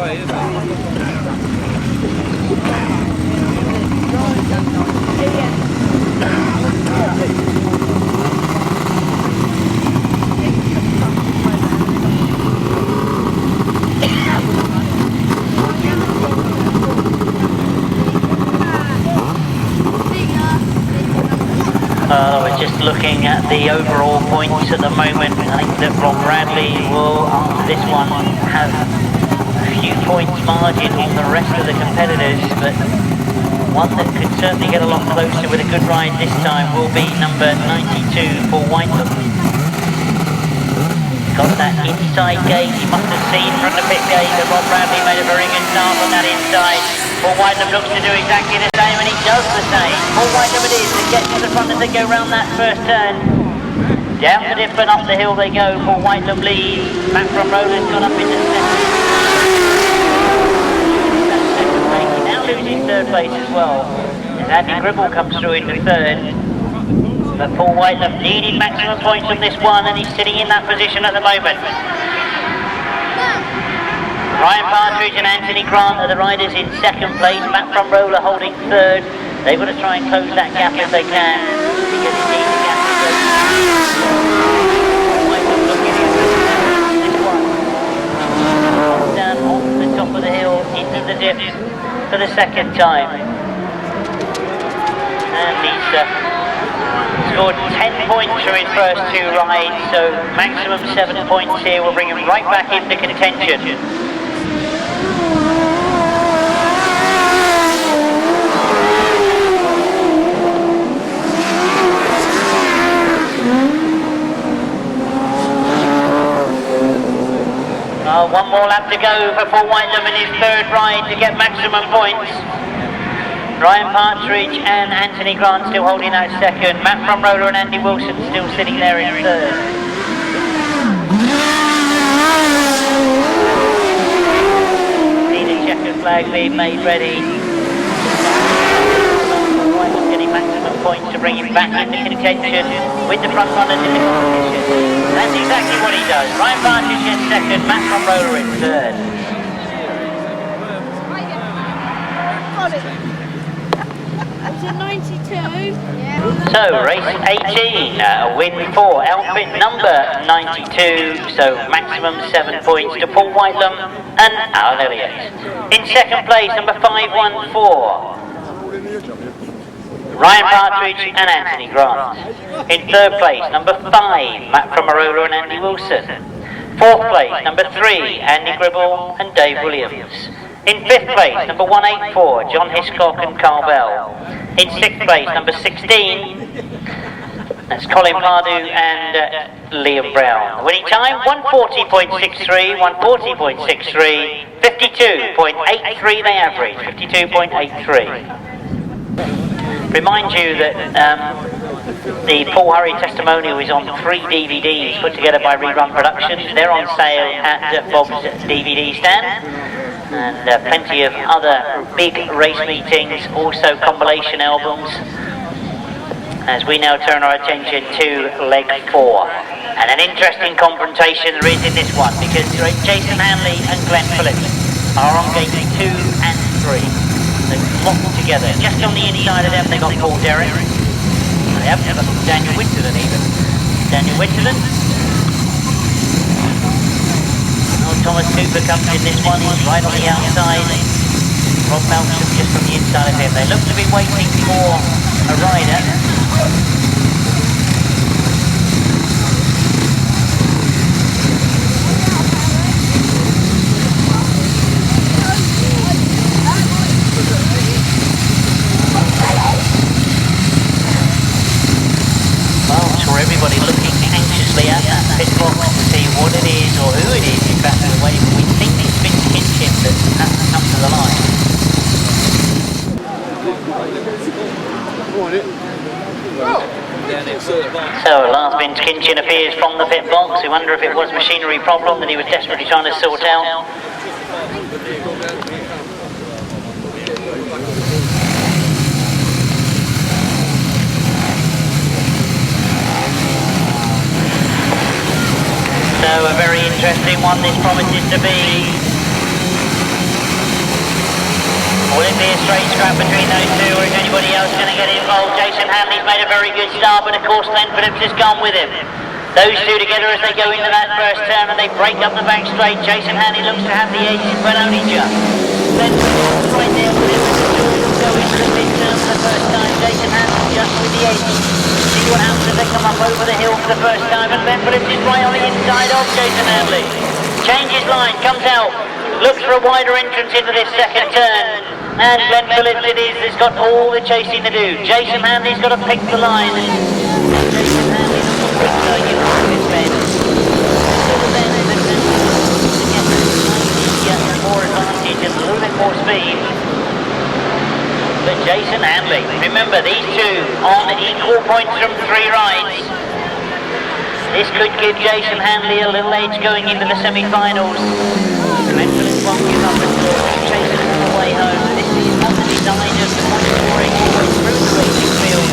We're just looking at the overall points at the moment. I think that Rob Bradley will, after this one, have a few points margin on the rest of the competitors, but one that could certainly get a lot closer with a good ride this time will be number 92 for Whitelam. Got that inside gate, you must have seen from the pit gate that Rob Bradley made a very good start on that inside. Paul Whitelam looks to do exactly the same, and he does the same. Paul Whitelam it is that gets to the front as they go round that first turn. Down the dip and up the hill they go. Paul Whitelam leads. Matt from Roland's gone up into second. He now loses third place as well. And Andy Gribble comes through into third. But Paul Whitelam needing maximum points from this one, and he's sitting in that position at the moment. Ryan Partridge and Anthony Grant are the riders in second place. Matt from Roller holding third. They've got to try and close that gap if they can. Because it needs a gap to go. Whitelam looking at this one. Down off the top of the hill into the dip for the second time. And he's scored 10 points through his first two rides, so maximum 7 points here will bring him right back into contention. One more lap to go for Paul Whitelam in his third ride to get maximum points. Ryan Partridge and Anthony Grant still holding out second. Matt from Roller and Andy Wilson still sitting there in third. Need a checkered flag being made ready. Whitelam getting maximum points to bring him back into contention with the front runners in the competition. That's exactly what he does. Ryan Partridge in second, Matt from Roller in third. So race 18, a win for outfit number 92, so maximum 7 points to Paul Whitelam and Elliott. In second place, number 514, Ryan Partridge and Anthony Grant. In third place, number 5, Matt Fumarola and Andy Wilson. Fourth place, number 3, Andy Gribble and Dave Williams. In fifth place, number 184, John Hiscock and Carl Bell. In sixth place, number 16, that's Colin Pardue and Liam Brown. The winning time, 140.63, 140.63, 52.83 they average, 52.83. Remind you that the Paul Hurry testimonial is on 3 DVDs put together by Rerun Productions. They're on sale at Bob's DVD stand. And plenty of other big race meetings, also compilation albums, as we now turn our attention to leg 4. And an interesting confrontation there is in this one, because Jason Handley and Glenn Phillips are on gate 2 and 3. They've locked together. Just on the inside of them they got Paul Derrick. They haven't got Daniel Winterburn even. Daniel Winterburn. Thomas Cooper comes in this one, he's right on the outside. Rob Malcolm just from the inside of him. They look to be waiting for a rider. Well, I'm sure everybody looking anxiously at that pit box to see what it is or who it is. In fact, the way we think it's Vince Kinchin that has to come to the line. So last Vince Kinchin appears from the pit box. We wonder if it was a machinery problem that he was desperately trying to sort out. So a very interesting one this promises to be. Will it be a straight scrap between those two, or is anybody else going to get involved? Jason Handley's made a very good start, but of course Glenn Phillips has gone with him. Those two together as they go into that first turn and they break up the back straight. Jason Handley looks to have the edge, but only just. Glenn Phillips right there with him. Go into the big turn for the first time. Jason Handley just with the edge. See what happens as they come up over the hill for the first time, and Glenn Phillips is right on the inside of Jason Handley. Changes line, comes out, looks for a wider entrance into this second turn, and Glenn Phillips it is that's got all the chasing to do. Jason Handley's got to pick the line. Jason Handley's quicker, you know his bend. So the bend is to get more advantage and a little bit more speed. But Jason Handley, remember these two on equal points from 3 rides. This could give Jason Handley a little edge going into the semi-finals. Glenn Phillips won't give up until he chases all the way home. This is what the design of the scoring all the way through the racing field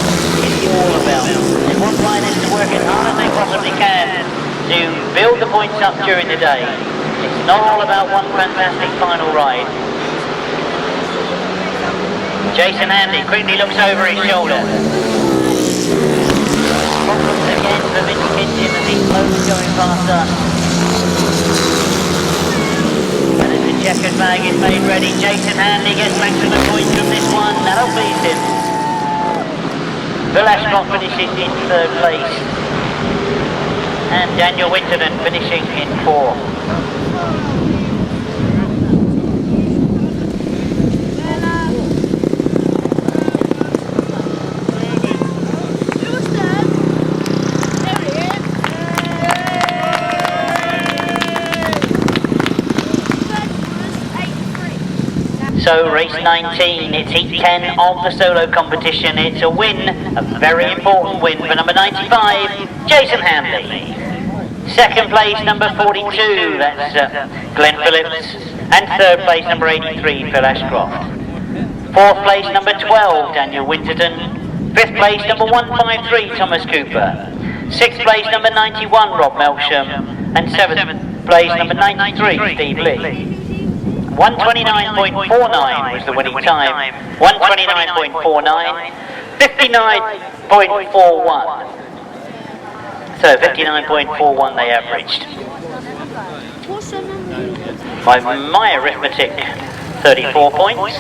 is all about. They want riders to work as hard as they possibly can to build the points up during the day. It's not all about one fantastic final ride. Jason Handley quickly looks over his shoulder. Problems again for Vince Kitchen and these loads going past us. And as the checkered bag is made ready, Jason Handley gets maximum points from this one. That'll please him. Phillips finishes in 3rd place. And Daniel Winterburn finishing in 4th. So race 19, it's heat 10 of the solo competition. It's a win, a very important win for number 95, Jason Handley. 2nd place, number 42, that's Glenn Phillips. And 3rd place, number 83, Phil Ashcroft. 4th place, number 12, Daniel Winterton. 5th place, number 153, Thomas Cooper. 6th place, number 91, Rob Melksham. And 7th place, number 93, Steve Lee. 129.49 was the winning time. 129.49, 59.41. So 59.41 they averaged. By my arithmetic, 34 points.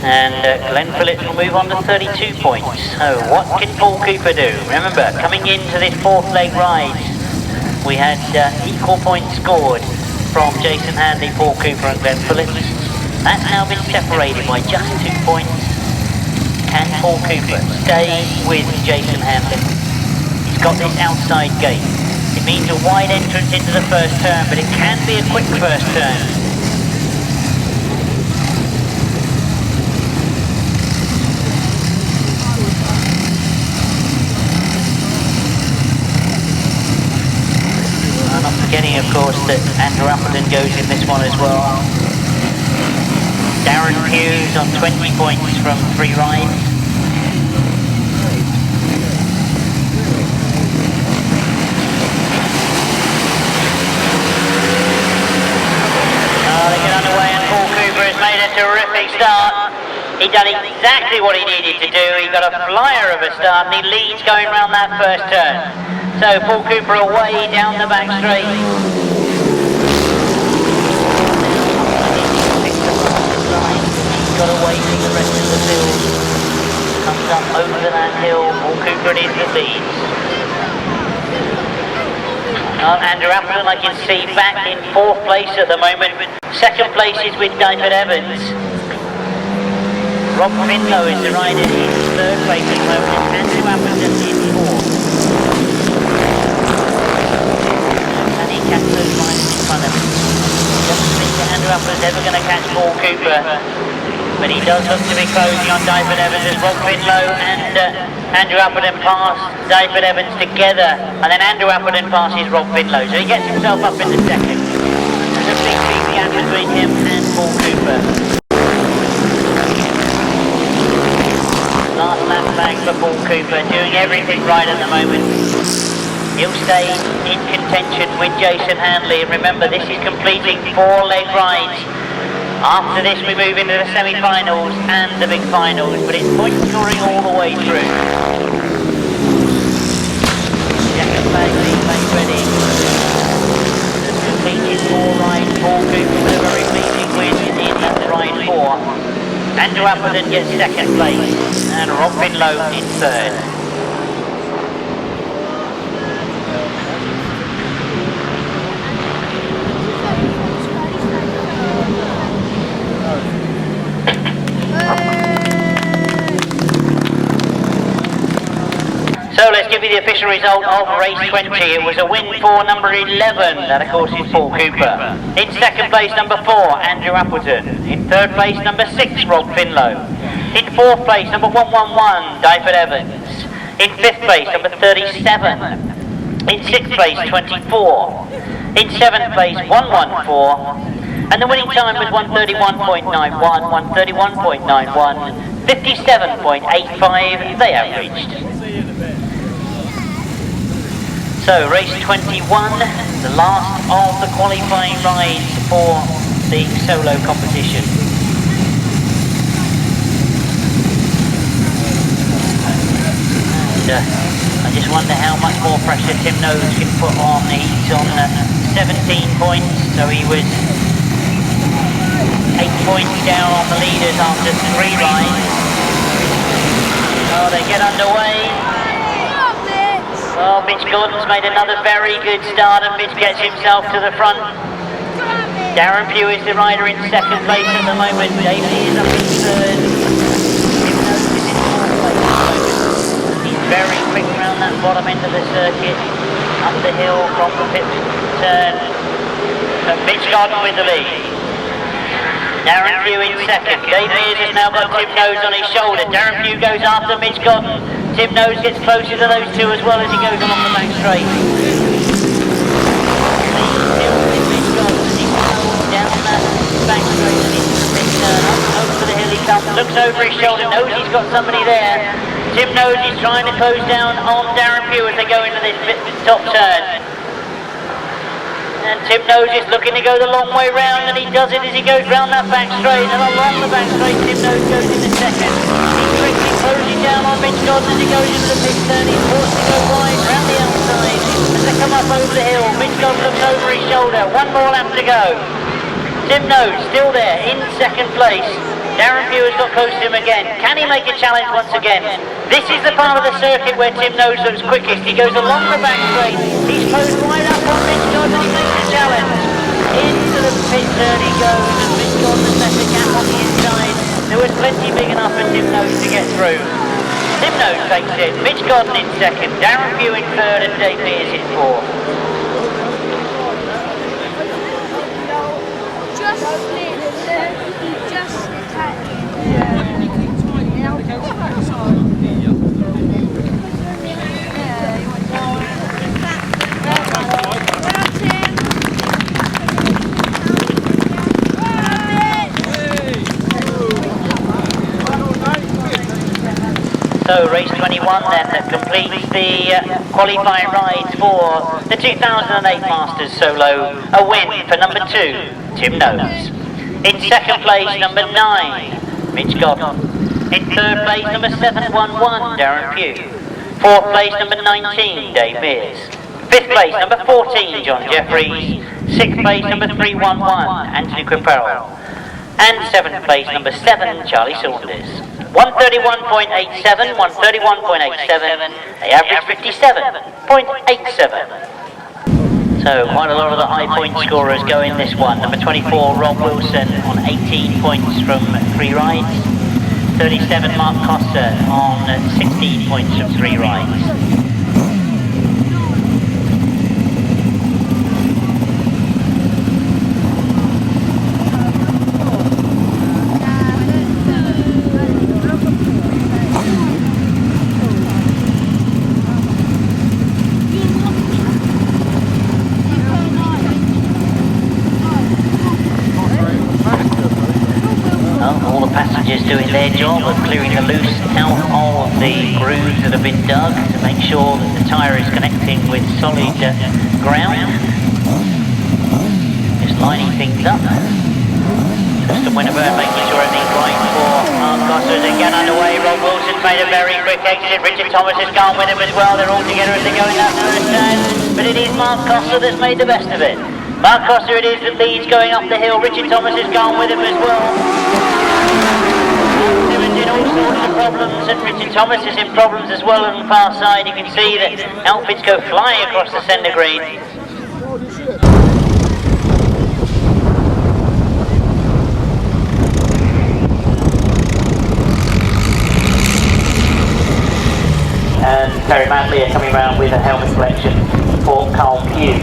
And Glenn Phillips will move on to 32 points. So what can Paul Cooper do? Remember, coming into this 4th leg ride, we had equal points scored from Jason Handley, Paul Cooper and Glenn Phillips. That's now been separated by just 2 points. Can Paul Cooper stay with Jason Handley? He's got this outside gate. It means a wide entrance into the first turn, but it can be a quick first turn. Not forgetting, of course, that Andrew Appleton goes in this one as well. Darren Hughes on 20 points from 3 rides. They get underway and Paul Cooper has made a terrific start. He done exactly what he needed to do. He got a flyer of a start and he leads going round that first turn. So Paul Cooper away down the back straight. He's got away from the rest of the field. Comes up over that hill. Paul Cooper is the lead. Andrew Appleton, I can see, back in 4th place at the moment. 2nd place is with David Evans. Rob Finlow is the rider in 3rd place at the moment. Andrew Appleton in 4th. Catch those riders in front of him. Doesn't think that Andrew Appleton's ever going to catch Paul Cooper, but he does look to be closing on David Evans as Rob Finlow and Andrew Appleton pass David Evans together, and then Andrew Appleton passes Rob Finlow, so he gets himself up in the 2nd. There's a big gap between him and Paul Cooper. Last lap back for Paul Cooper, doing everything right at the moment. He'll stay in contention with Jason Handley, and remember this is completing 4 leg rides. After this we move into the semi-finals and the big finals, but it's point scoring all the way through. Second flag being made ready. Completed 4 ride 4 group with a very pleasing win in ride 4. Andrew Appleton gets second place and Rob Finlow in third. So let's give you the official result of race 20. It was a win for number 11, that of course is Paul Cooper. In second place, number 4, Andrew Appleton. In third place, number 6, Rob Finlow. In fourth place, number 111, Dyford Evans. In fifth place, number 37. In sixth place, 24. In seventh place, 114. And the winning time was 131.91, 131.91, 57.85 they averaged. So race 21, the last of the qualifying rides for the solo competition. And I just wonder how much more pressure Tim Nobes can put on. He's on 17 points, so he was 8 points down on the leaders after 3 rides. Oh, they get underway. Oh, Mitch Gordon's made another very good start and Mitch gets himself to the front. Darren Pugh is the rider in second place at the moment. David is up in third. He's very quick around that bottom end of the circuit. Up the hill from the pit turn. So Mitch Gordon with the lead. Darren Pugh in second. Dave Mears has now got Tim Nobes on his shoulder. Darren Pugh goes after Mitch Gordon. Tim Nobes gets closer to those two as well as he goes along the back straight. Down that back straight and into the big turn. Over the hill he comes, looks over his shoulder, knows he's got somebody there. Tim Nobes is trying to close down on Darren Pugh as they go into this top turn. And Tim Nobes is looking to go the long way round, and he does it as he goes round that back straight, and along the back straight Tim Nobes goes into second. He's quickly closing down on Mitch Gordon as he goes into the pit turn. He's forced to go wide round the outside as they come up over the hill. Mitch Gordon looks over his shoulder. One more lap to go. Tim Nobes still there in second place. Darren Pugh has got close to him again. Can he make a challenge once again? This is the part of the circuit where Tim Nobes looks quickest. He goes along the back straight. He's closed right up on Mitch Gordon. He makes a challenge. Into the pit turn he goes, and Mitch Gordon left the gap on the inside. There was plenty big enough for Tim Nobes to get through. Tim Nobes takes it. Mitch Gordon in second. Darren Pugh in third, and Dave Mears in fourth. So race 21 then that completes the qualifying rides for the 2008 Masters Solo. A win for number 2, Tim Nobes. In second place, number 9, Mitch Gordon. In third place, number 711, Darren Pugh. Fourth place, number 19, Dave Mears. Fifth place, number 14, John Jeffries. Sixth place, number 311, Anthony Quimperle. And seventh place, number 7, Charlie Saunters. 131.87, 131.87, they average 57.87. So quite a lot of the high point scorers go in this one. Number 24, Rob Wilson on 18 points from 3 rides. 37, Mark Cossar on 16 points from 3 rides. Doing their job of clearing the loose out of the grooves that have been dug to make sure that the tyre is connecting with solid ground. Just lining things up. Winterburn making sure everything's right for Cossar as they get underway. Rob Wilson's made a very quick exit. Richard Thomas has gone with him as well. They're all together as they go in that first turn. But it is Mark Cossar that's made the best of it. Mark Cossar it is that leads going up the hill. Richard Thomas has gone with him as well. Simmons in all sorts of problems, and Richard Thomas is in problems as well on the far side. You can see that outfits go flying across the centre green. And Terry Manley are coming round with a helmet collection for Carl Pugh.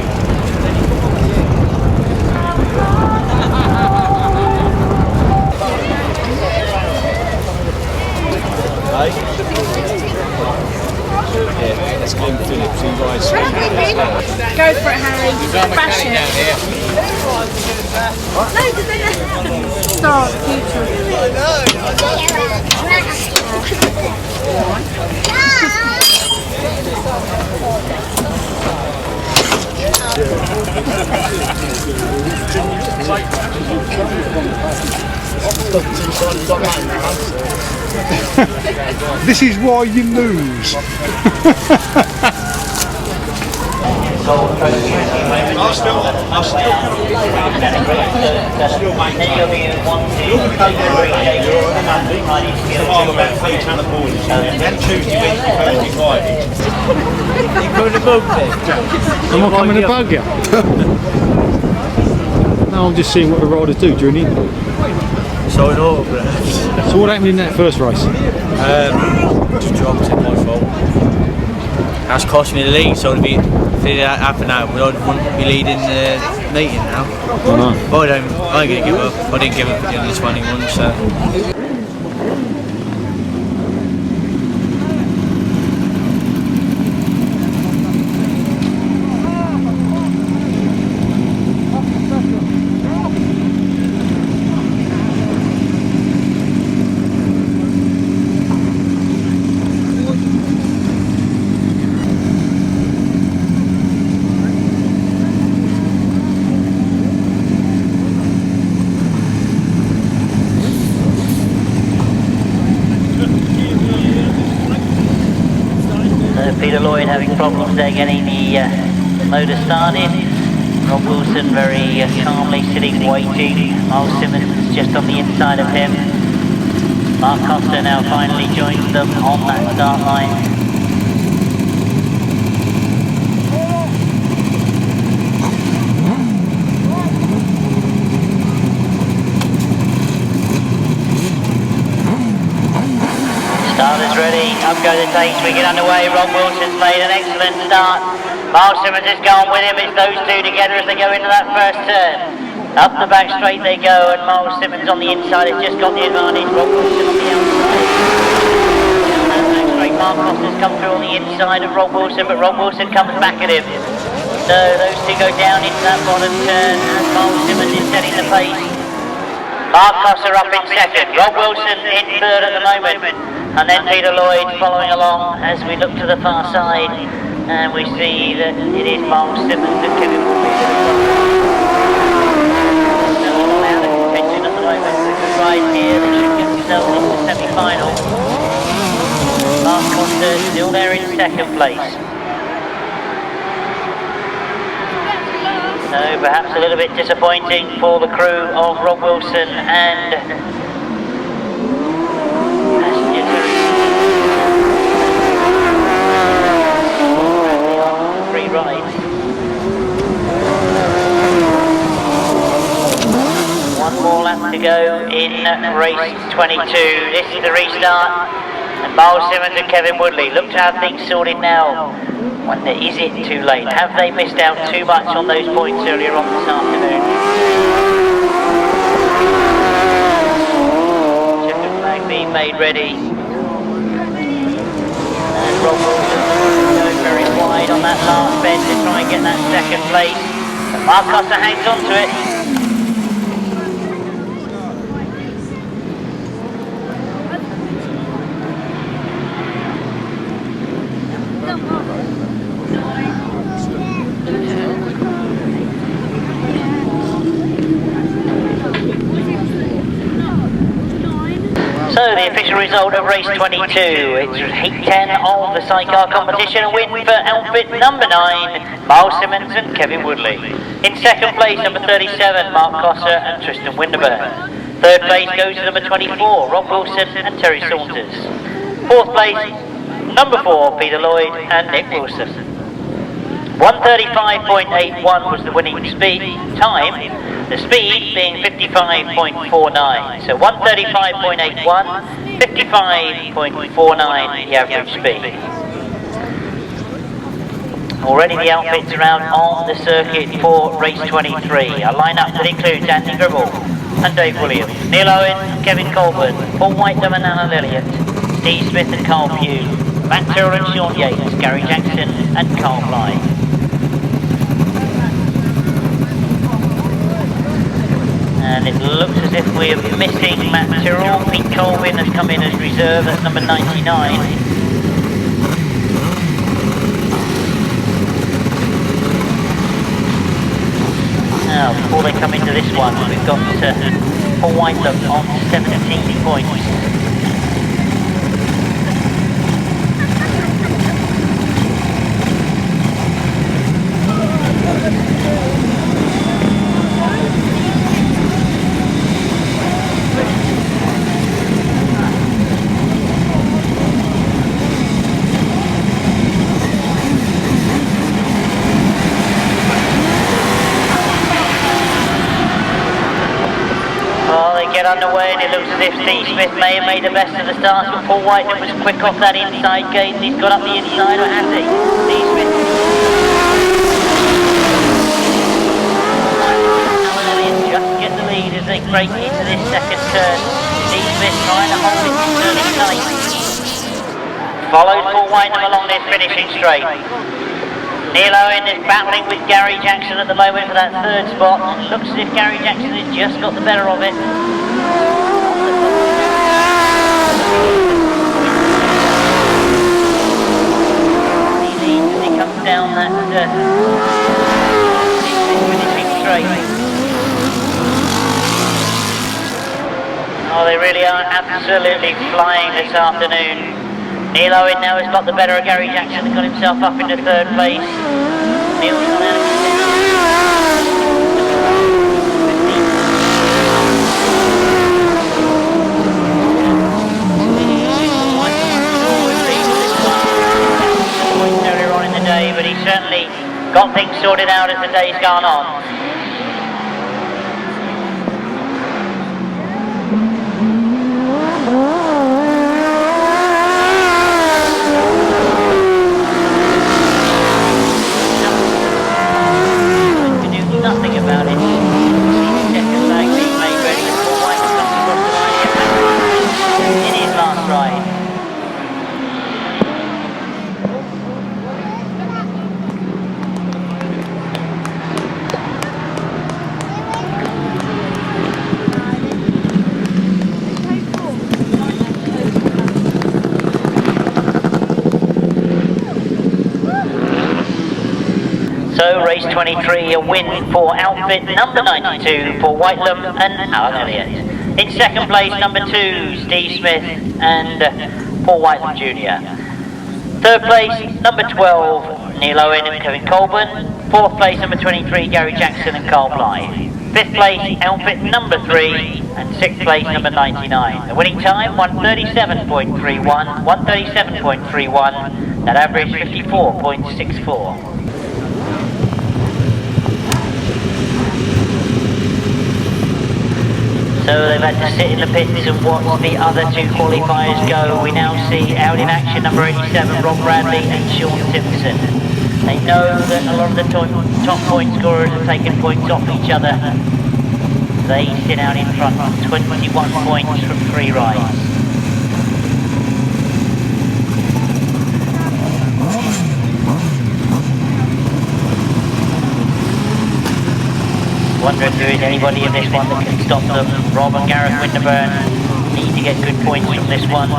Yeah, let's go Phillips, he rides. Go for it, Harry. Bash it. Down here. No, did they start future? This is why you lose. I'm not coming to bug you. No, I'm just seeing what the riders do during the interval. So an autograph. So what happened in that first race? Just dropped it, my fault. That's cost me the lead, so if that happened now, we wouldn't be leading the meeting now. Oh, no. But I ain't going to give up. I didn't give up at the end of the 21, so. Having problems there getting the motor started. Rob Wilson very calmly sitting waiting. Myles Simmons just on the inside of him. Mark Cossar now finally joins them on that start line. Starters ready, up go the takes, we get underway. Rob Wilson's made an excellent start. Myles Simmons has gone with him, it's those two together as they go into that first turn. Up the back straight they go, and Myles Simmons on the inside has just got the advantage. Rob Wilson on the outside. Down that back straight, Mark Cossar's come through on the inside of Rob Wilson, but Rob Wilson comes back at him. So those two go down into that bottom turn, and Myles Simmons is setting the pace. Mark Cossar up in second, Rob Wilson in third at the moment. And then Peter Lloyd following along as we look to the far side, and we see that it is Myles Simmons and Kevin Woodley. So all out of contention at the moment. With the ride here, they should get themselves into the semi-final. Mark Cossar still there in second place. So perhaps a little bit disappointing for the crew of Rob Wilson and rides. One more lap to go in race 22. This is the restart, and Myles Simmons and Kevin Woodley look to have things sorted now. Wonder, is it too late? Have they missed out too much on those points earlier on this afternoon? Checker flag being made ready. And Rob Wilson going very wide on that last bend to try and get that second place. But Mark Cossar hangs on to it. So the official result of race 22, it's heat 10 of the sidecar competition, a win for outfit number 9, Myles, Simmons and Kevin Woodley. In second place, number 37, Mark Cossar and Tristan Winterburn. Third place goes to number 24, Rob Wilson and Terry Saunters. Fourth place, number 4, Peter Lloyd and Nick Wilson. 135.81 was the winning speed time, the speed being 55.49. So 135.81, 55.49 the average speed. Already the outfits are out on the circuit for race 23. A lineup that includes Andi Gribble and Dave Williams, Neil Owen, Kevin Colburn, Paul Whitelam and Alan Elliott, Steve Smith and Carl Pugh, Matt Tyrrell and Shaun Yates, Gary Jackson and Carl Blyth. And it looks as if we're missing Matt Tyrrell. Pete Colvin has come in as reserve at number 99. Now, before they come into this one, we've got Paul Whitelam on 17 points. Get underway, and it looks as if Steve Smith may have made the best of the starts, but Paul Whitelam was quick off that inside gate, and he's got up the inside, or has he? Steve Smith. Alan Elliott just get the lead as they break into this second turn. Steve Smith trying to hold it turning tight. Follows Paul Whitelam along this finishing straight. Neil Owen is battling with Gary Jackson at the moment for that third spot. It looks as if Gary Jackson has just got the better of it. He comes down that finishing straight. Oh, they really are absolutely flying this afternoon. Neil Owen now has got the better of Gary Jackson and got himself up into third place. Neil's gone out of earlier on in the day, but he's certainly got things sorted out as the day's gone on. Nothing about it. Second leg being made ready for Whitelam comes across the line in his last ride. So race 23, a win for outfit number 92 for Whitelam and Alan Elliott. In second place, number 2, Steve Smith and Paul Whitelam Jr. Third place, number 12, Neil Owen and Kevin Colburn. Fourth place, number 23, Gary Jackson and Carl Blyth. Fifth place, outfit number 3, and sixth place, number 99. The winning time, 137.31, 137.31, that average 54.64. So they've had to sit in the pits and watch the other two qualifiers go. We now see out in action number 87, Rob Bradley and Shaun Simpson. They know that a lot of the top point scorers have taken points off each other. They sit out in front, 21 points from 3 rides. Wonder if there is anybody in this one that can stop them. Rob and Gareth Winterburn need to get good points from this one.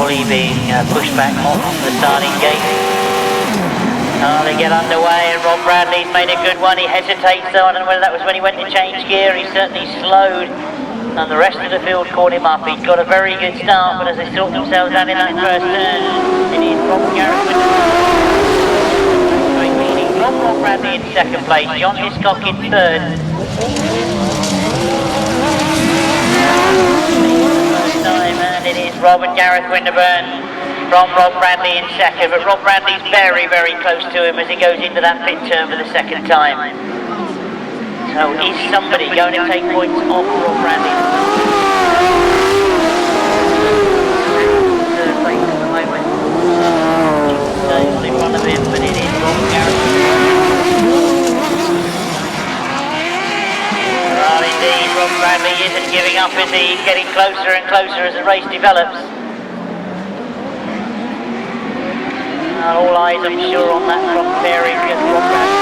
Woodley being pushed back off the starting gate. Oh, they get underway, and Rob Bradley's made a good one. He hesitates though. I don't know whether that was when he went to change gear. He certainly slowed, and the rest of the field caught him up. He's got a very good start, but as they sort themselves out in that first turn, it is Gareth leading from Rob Bradley in second place, John Hiscock in third. First time, and it is Rob and Gareth Winterburn from Rob Bradley in second, but Rob Bradley's very, very close to him as he goes into that pit turn for the second time. So is somebody going to take points off Rob Bradley? Third place at the moment. All in front of him, but it is Rob Gareth. Well, indeed, Rob Bradley isn't giving up, is he? He's getting closer and closer as the race develops. All eyes, I'm sure, on that front fairing against Rob Bradley.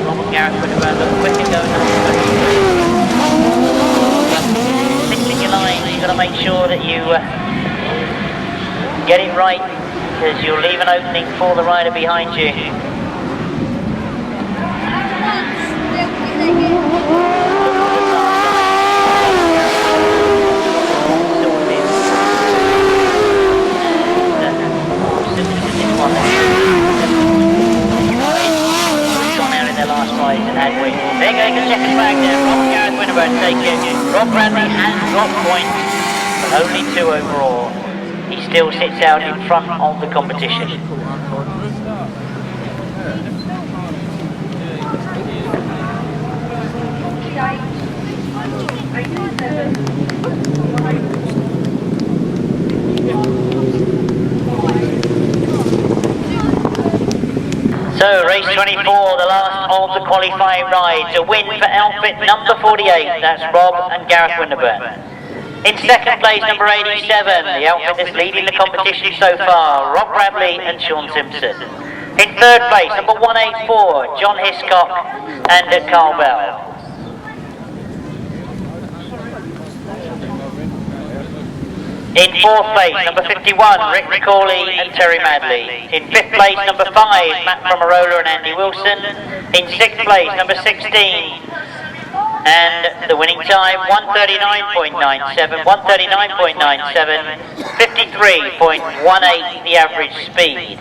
Rob and Gareth would have look quick and going up. Fixing your line, you've got to make sure that you get it right, because you'll leave an opening for the rider behind you. There you go, you can check his bag there. Rob Gareth Winterburn take it. Rob Bradley has dropped points, but only 2 overall. He still sits out in front of the competition. So, race 24, the last of the qualifying rides. A win for outfit number 48, that's Rob and Gareth Winterburn. In second place, number 87, the outfit that's leading the competition so far, Rob Bradley and Shaun Simpson. In third place, number 184, John Hiscock and Carl Bell. In fourth place, number 51, Rick McCauley and Terry Madley. In fifth place, number 5, Matt Fumarola and Andy Wilson. In sixth place, number 16, and the winning time, 139.97, 53.18, the average speed.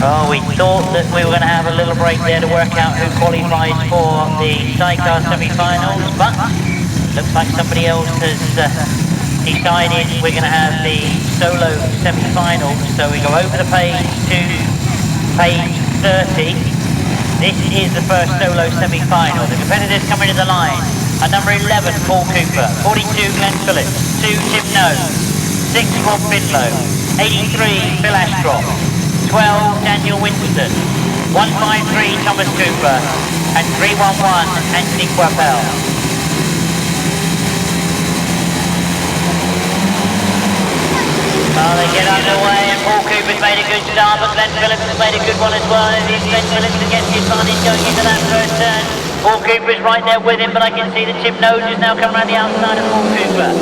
Oh, we thought that we were going to have a little break there to work out who qualifies for the Sidecars semi-finals, but looks like somebody else has decided we're going to have the solo semi-finals. So we go over the page to page 30. This is the first solo semi-final. The competitors coming to the line are number 11, Paul Cooper, 42, Glenn Phillips, 2, Tim Nobes, 6, Rob Finlow, 83, Phil Ashcroft, 12, Daniel Winston, 153, Thomas Cooper, and 311, Anthony Quappel. Well, they get underway, and Paul Cooper's made a good start, but Glenn Phillips has made a good one as well. It is Glenn Phillips that gets the advantage going into that first turn. Paul Cooper's right there with him, but I can see that Tim Nose has now come around the outside of Paul Cooper.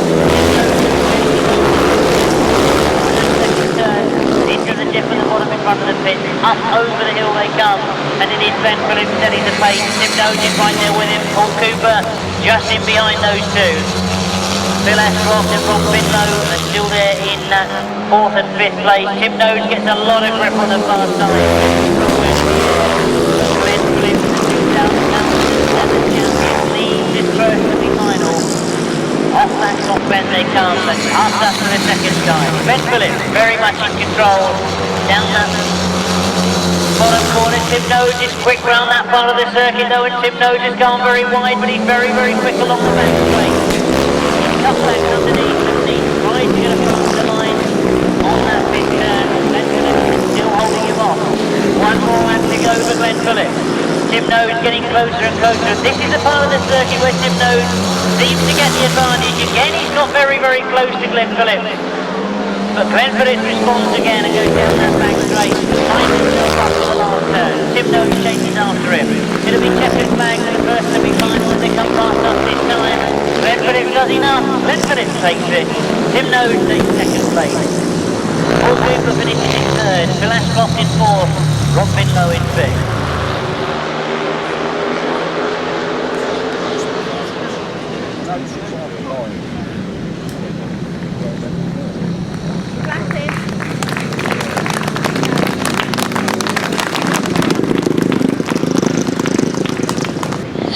Into the dip at the bottom in front of the pit, up over the hill they come, and it is Glenn Phillips setting the pace. Tim Nose is right there with him, Paul Cooper just in behind those two. Phil Ashcroft and Rob Finlow are still there in 4th and 5th place. Tim Nose gets a lot of grip on the far side. Glenn Phillips down leads this first semi-final. Off that top bend they come, and up that for the second time. Ben Phillips very much in control. Down that bottom corner, Tim Nose is quick round that part of the circuit though, and Tim Nose has gone very wide, but he's very, very quick along the back straight. Couple legs underneath, and he's trying to get across the line on that big turn. Ben Phillips is still holding him off. 1 more laps to go for Glenn Phillips. Tim Nose getting closer and closer. This is the part of the circuit where Tim Nose seems to get the advantage. Again, he's got very, very close to Glenn Phillips. But Glenn Phillips responds again and goes down that back straight. Finds himself up to the last turn. Tim Nose chases after him. It'll be checkered flag for the first semi-final as they come past us this time. Glenn Phillips does enough. Glenn Phillips takes it. Tim Nose takes second place. Paul Cooper finishes in third. Phil Ashcroft in fourth. Rob Finlow in fifth.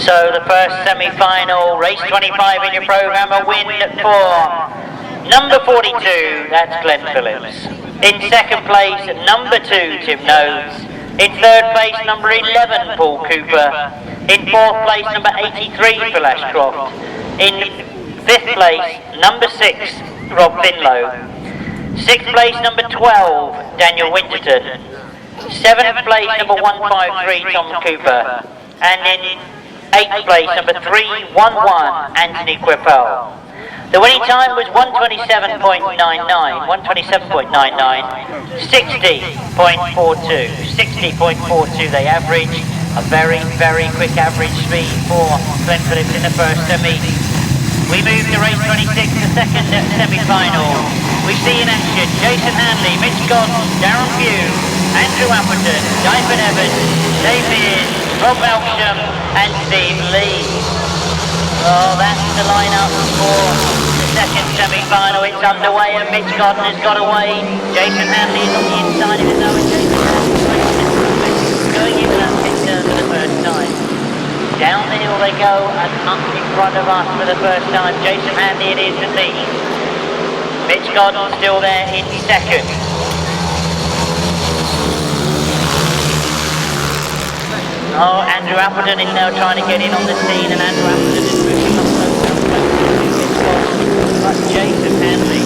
So the first semi-final, race 25 in your programme, a win for number 42, that's Glenn Phillips. In second place, number 2, Tim Nose. In third place, number 11, Paul Cooper. In fourth place, number 83, Phil Ashcroft. In fifth place, number 6, Rob Finlow. Sixth place, number 12, Daniel Winterton. Seventh place, number 153, Tom Cooper. And in 8th place, number 311, Anthony Quippel. The winning time was 127.99, 127.99, 60.42 they average. A very, very quick average speed for Glenn Phillips in the first semi. We move to race 26, the second semi-final. We see in action Jason Handley, Mitch Gordon, Darren Pugh, Andrew Appleton, Dyford Evans, Dave Mears, Rob Melksham and Steve Lee. Oh, that's the lineup for the second semi-final. It's underway and Mitch Gordon has got away. Jason Handley is on the inside of his own. Jason Handley going into that pit turn for the first time. Down the hill they go and up in front of us for the first time. Jason Handley it is to lead. Mitch Gordon still there in second. Oh, Andrew Appleton is now trying to get in on the scene, and Andrew Appleton is moving up but Jason Handley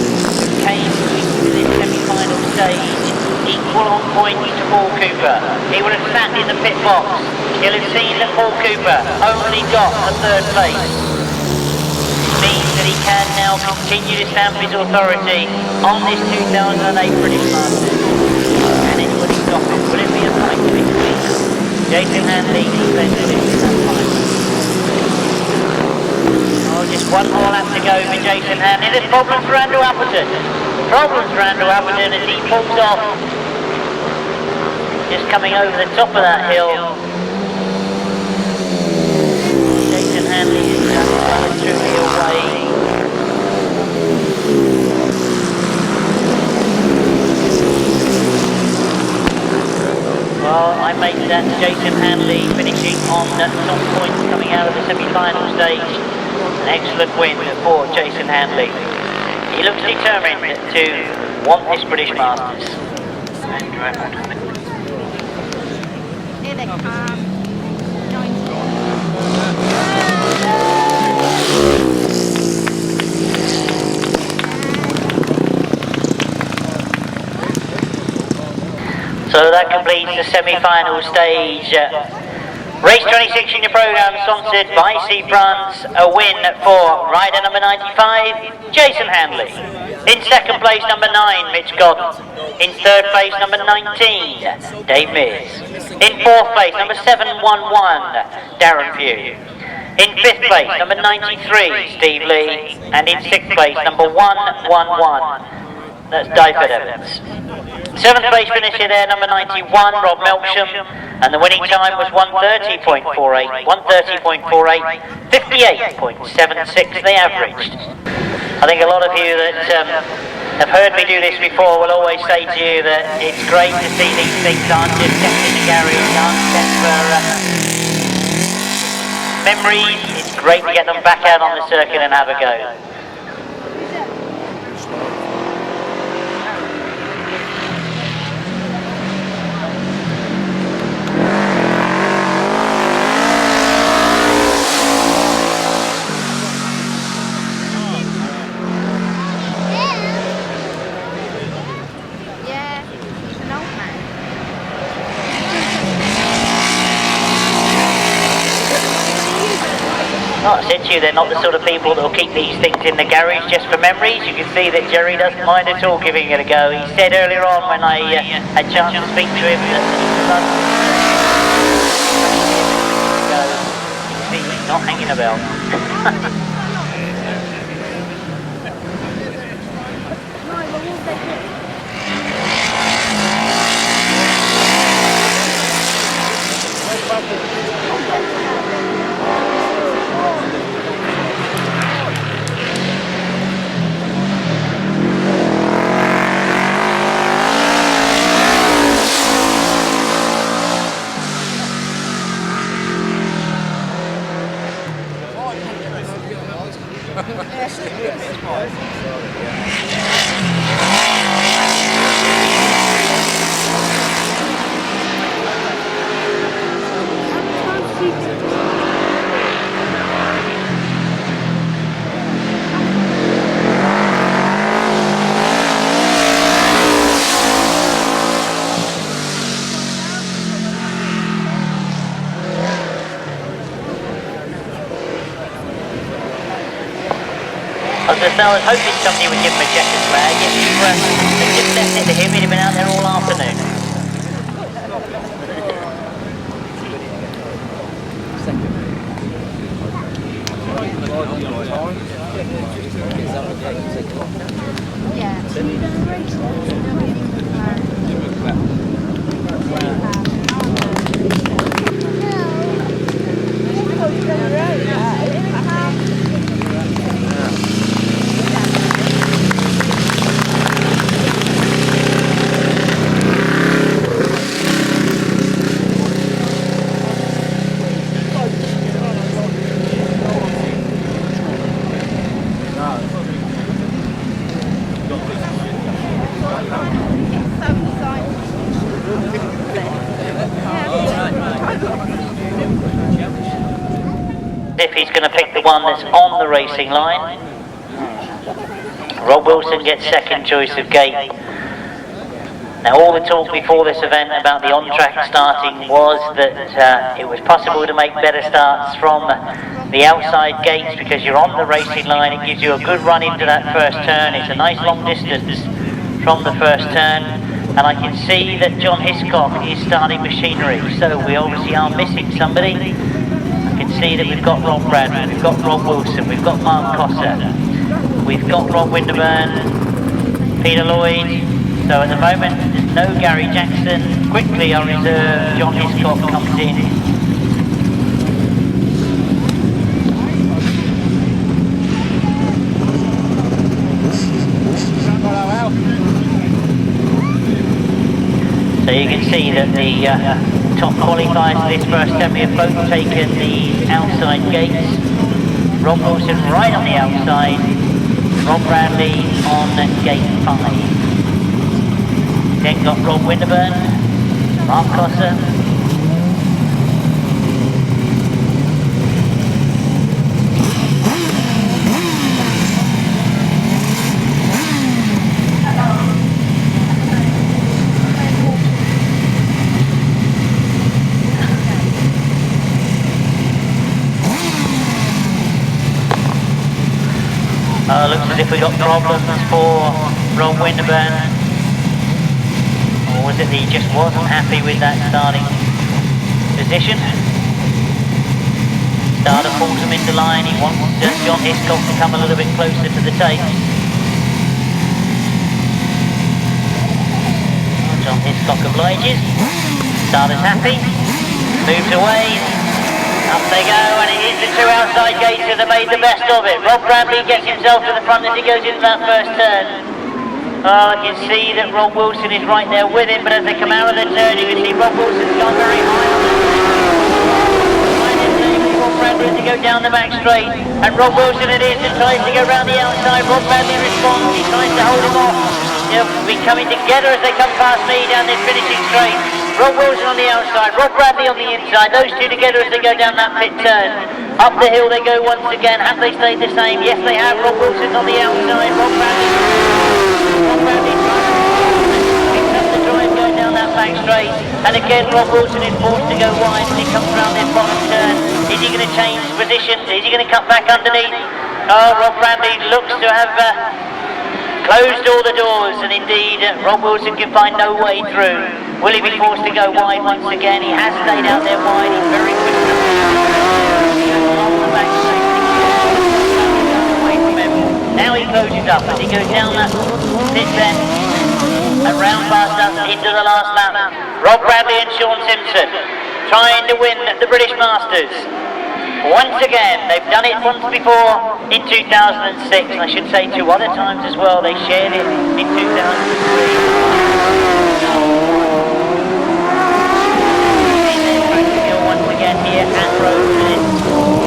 came to this semi-final stage equal on points to Paul Cooper. He would have sat in the pit box. He'll have seen that Paul Cooper only got a third place. Means that he can now continue to stamp his authority on this 2008 British Masters. And anybody stop it? Will it be a fight between Jason Handley defended it in that fight? Oh, just one more lap to go for Jason Handley. There's problems for Andrew Appleton. Problems for Andrew Appleton as he pulls off. Just coming over the top of that hill. Jason Handley is just well and truly away. Well, I made that Jason Handley finishing on top points coming out of the semi-final stage. An excellent win for Jason Handley. He looks determined to want this British Masters. Andrew Appleton. Here they come. So that completes the semi-final stage. Race 26 in your programme, sponsored by Sea France. A win for rider number 95, Jason Handley. In second place, number 9, Mitch Gordon. In third place, number 19, Dave Mears. In fourth place, number 711, Darren Pugh. In fifth place, number 93, Steve Lee. And in sixth place, number 111, that's Dyford Evans. Seventh place finisher there, number 91, Rob Melksham, and the winning time was 130.48, 58.76 they averaged. I think a lot of you that have heard me do this before will always say to you that it's great to see these things aren't just kept in the garage, aren't kept for memories. It's great to get them back out on the circuit and have a go. I said to you, they're not the sort of people that will keep these things in the garage just for memories. You can see that Jerry doesn't mind at all giving it a go. He said earlier on when I had a chance to speak to him that he was not hanging about. I was hoping somebody would give him a checkered flag. If you had just left it to him, he'd have been out there all afternoon. If he's going to pick the one that's on the racing line, Rob Wilson gets second choice of gate. Now all the talk before this event about the on-track starting was that it was possible to make better starts from the outside gates because you're on the racing line. It gives you a good run into that first turn. It's a nice long distance from the first turn, and I can see that John Hiscock is starting machinery, so we obviously are missing somebody. I can see that we've got Rob Bradford, we've got Rob Wilson, we've got Mark Cossar, we've got Rob Winterburn, Peter Lloyd. So at the moment there's no Gary Jackson. Quickly our reserve John Hiscock comes in. So you can see that the top qualifiers for this first semi have both taken the outside gates. Rob Wilson right on the outside, Rob Bradley on gate 5. Then got Rob Winterburn, Mark Cossar, looks as if we got problems for Rob Winterburn. Or was it that he just wasn't happy with that starting position? Starter pulls him into line. He wants John Hiscock to come a little bit closer to the tape. John Hiscock obliges. Starter's happy. Moves away. Up they go, and it is the two outside gates that have made the best of it. Rob Bradley gets himself to the front as he goes into that first turn. Oh, I can see that Rob Wilson is right there with him, but as they come out of the turn, you can see Rob Wilson's gone very high on the Rob Bradley to go down the back straight, and Rob Wilson it is that tries to go round the outside. Rob Bradley responds, he tries to hold him off. They'll be coming together as they come past me down this finishing straight. Rob Wilson on the outside, Rob Bradley on the inside, those two together as they go down that pit turn. Up the hill they go once again. Have they stayed the same? Yes they have. Rob Wilson on the outside, Rob Bradley picks up the drive going down that back straight, and again Rob Wilson is forced to go wide as he comes around this bottom turn. He Is he going to change position? Is he going to cut back underneath? Oh, Rob Bradley looks to have closed all the doors, and indeed Rob Wilson can find no way through. Will he be forced to go wide once again? He has stayed out there wide. He's very quick. Now he closes up as he goes down that pit bend and round past us into the last lap. Rob Bradley and Shaun Simpson trying to win the British Masters. Once again, they've done it once before in 2006, and I should say 2 other times as well. They shared it in 2003. Once again here at Rhodes Minnis,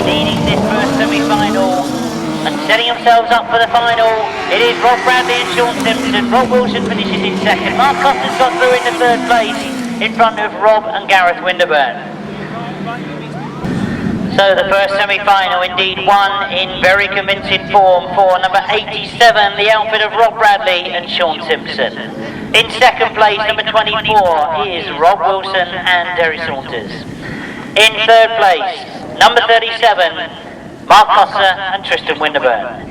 leading this first semi-final and setting themselves up for the final. It is Rob Bradley and Shaun Simpson. Rob Wilson finishes in second. Mark Cossar's got through in the third place in front of Rob and Gareth Winterburn. So the first semi-final indeed won in very convincing form for number 87, the outfit of Rob Bradley and Shaun Simpson. In second place, number 24 is Rob Wilson and Derry Saunters. In third place, number 37, Mark Cossar and Tristan Winterburn.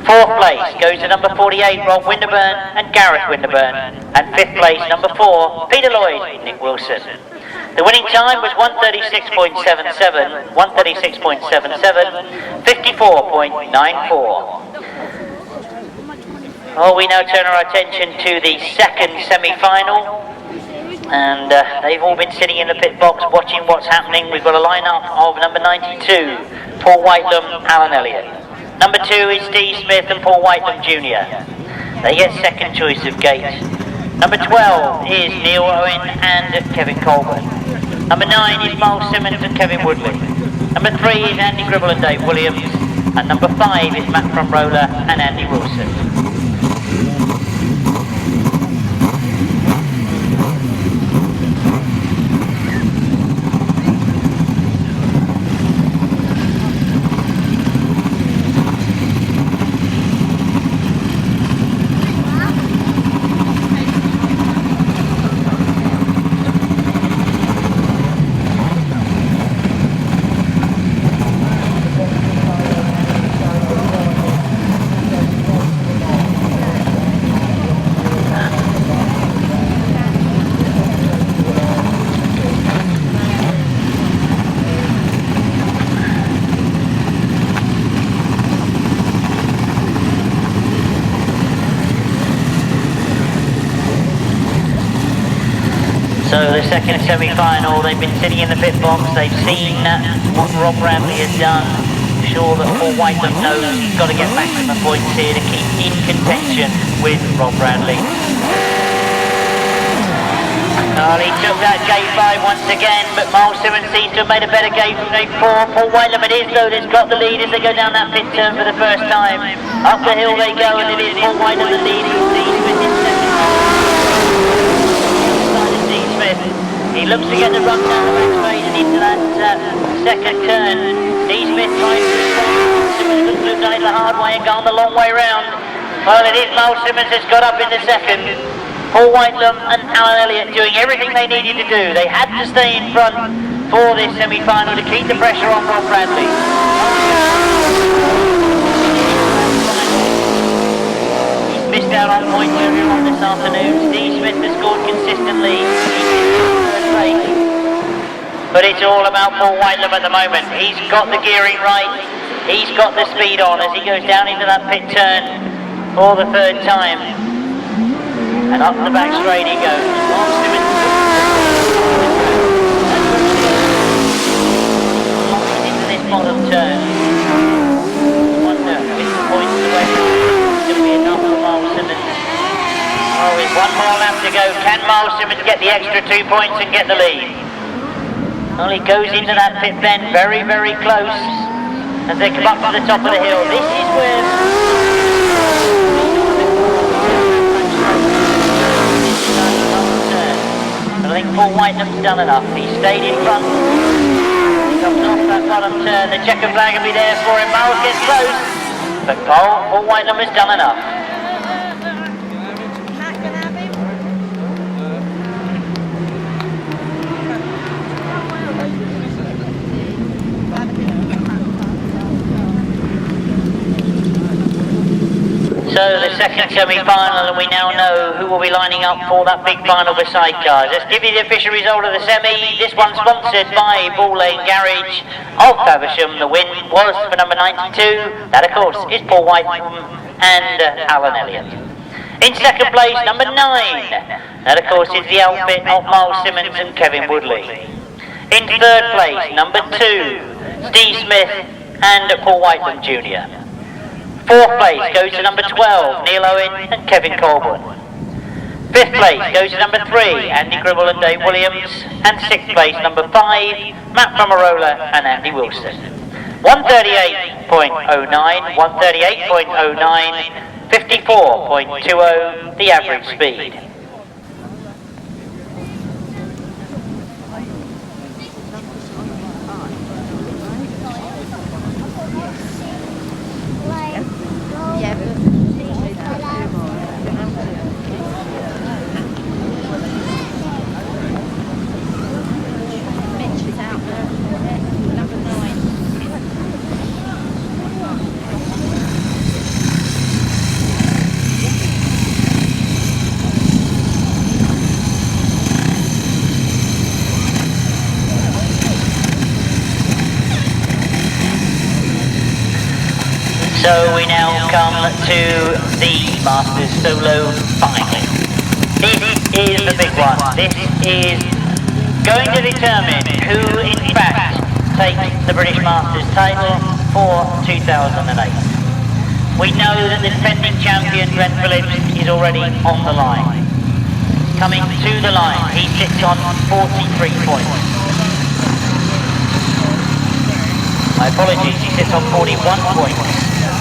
Fourth place goes to number 48, Rob Winterburn and Gareth Winterburn. And fifth place, number 4, Peter Lloyd, Nick Wilson. The winning time was 1:36.77, 54.94. Oh, we now turn our attention to the second semi-final. And they've all been sitting in the pit box watching what's happening. We've got a lineup of number 92, Paul Whitelam, Alan Elliott. Number 2 is Steve Smith and Paul Whitelam Jr. They get second choice of gate. Number 12 is Neil Owen and Kevin Colburn. Number 9 is Myles Simmons and Kevin Woodley. Number 3 is Andy Gribble and Dave Williams. And number 5 is Matt Fumarola and Andy Wilson. So the second semi-final, they've been sitting in the pit box, they've seen what Rob Bradley has done. Sure that Paul Whitelam knows he's got to get maximum points here to keep in contention with Rob Bradley. Well, he took that gate 5 once again, but Myles Simmons seems to have made a better gate from gate 4. Paul Whitelam it is though that's got the lead as they go down that pit turn for the first time. Up the hill they go, and it is Paul Whitelam the lead. He looks to get the run down the back straight and into that second turn. D. Smith tries to respond. Simmons looks to have done it the hard way and gone the long way round. Well, it is Myles Simmons that's got up in the second. Paul Whitelam and Alan Elliott doing everything they needed to do. They had to stay in front for this semi-final to keep the pressure on Rob Bradley. He's missed out on points earlier on this afternoon. Steve Smith has scored consistently. But it's all about Paul Whitelam at the moment. He's got the gearing right. He's got the speed on as he goes down into that pit turn for the third time. And up the back straight he goes. Into this bottom turn. Wonder if the points away is going to be enough for Myles Simmons. Oh, with one more lap to go, can Myles Simmons get the extra 2 points and get the lead? Well, he goes into that pit bend very, very close as they come up to the top of the hill. This is where I think Paul Whitelam's done enough. He stayed in front. He comes off that bottom turn. The checker flag will be there for him. Myles gets close, but Paul Whitelam has done enough. So the second semi-final, and we now know who will be lining up for that big final for Sidecars. Let's give you the official result of the semi. This one sponsored by Ball Lane Garage of Faversham. The win was for number 92. That, of course, is Paul Whitelam and Alan Elliott. In second place, number 9. That, of course, is the outfit of Myles, Simmons and Kevin Woodley. In third place, number 2, Steve Smith and Paul Whitelam Jr. Fourth place goes to number 12, Neil Owen and Kevin Colburn. Fifth place goes to number 3, Andy Gribble and Dave Williams. And sixth place, number 5, Matt Fumarola and Andy Wilson. 138.09, 138.09, 54.20, the average speed. So we now come to the Masters Solo Final. This is the big one. This is going to determine who in fact takes the British Masters title for 2008. We know that the defending champion Glenn Phillips is already on the line. Coming to the line, he sits on 43 points. My apologies, he sits on 41 points.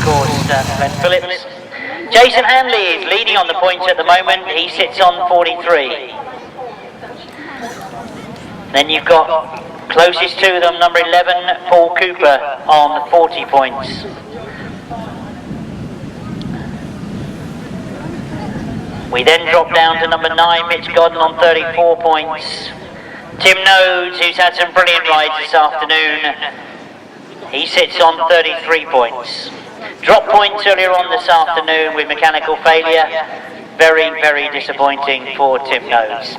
Of course, Glenn Phillips. Jason Handley is leading on the points at the moment. He sits on 43. Then you've got closest to them, number 11, Paul Cooper on 40 points. We then drop down to number 9, Mitch Godden on 34 points. Tim Nobes, who's had some brilliant rides this afternoon, he sits on 33 points. Drop points earlier on this afternoon with mechanical failure. Very, very disappointing for Tim Nobes.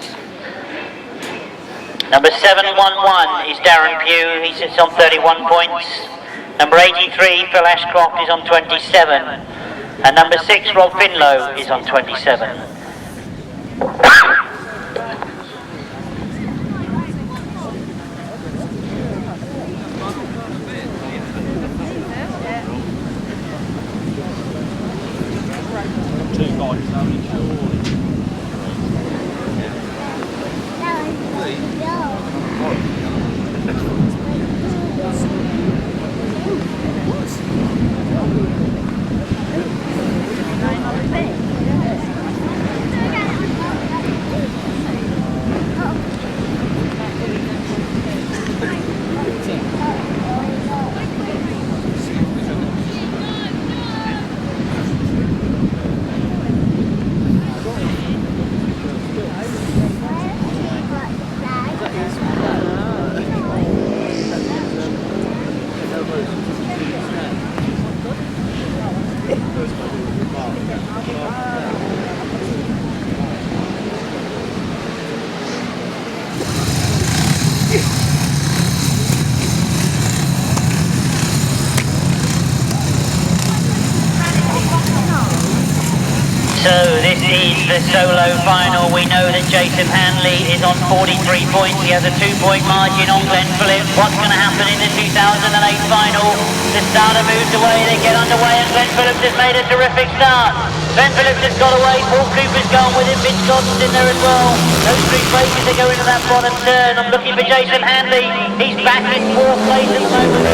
Number 711 is Darren Pugh, he sits on 31 points. Number 83, Phil Ashcroft, is on 27. And number 6, Rob Finlow, is on 27. So this is the solo final. We know that Jason Handley is on 43 points. He has a 2-point margin on Glenn Phillips. What's going to happen in the 2008 final? The starter moves away, they get underway, and Glenn Phillips has made a terrific start. Glenn Phillips has got away, Paul Cooper's gone with him, Mitch Godden's in there as well. Those three places they go into that bottom turn. I'm looking for Jason Handley. He's back in 4th place at the moment.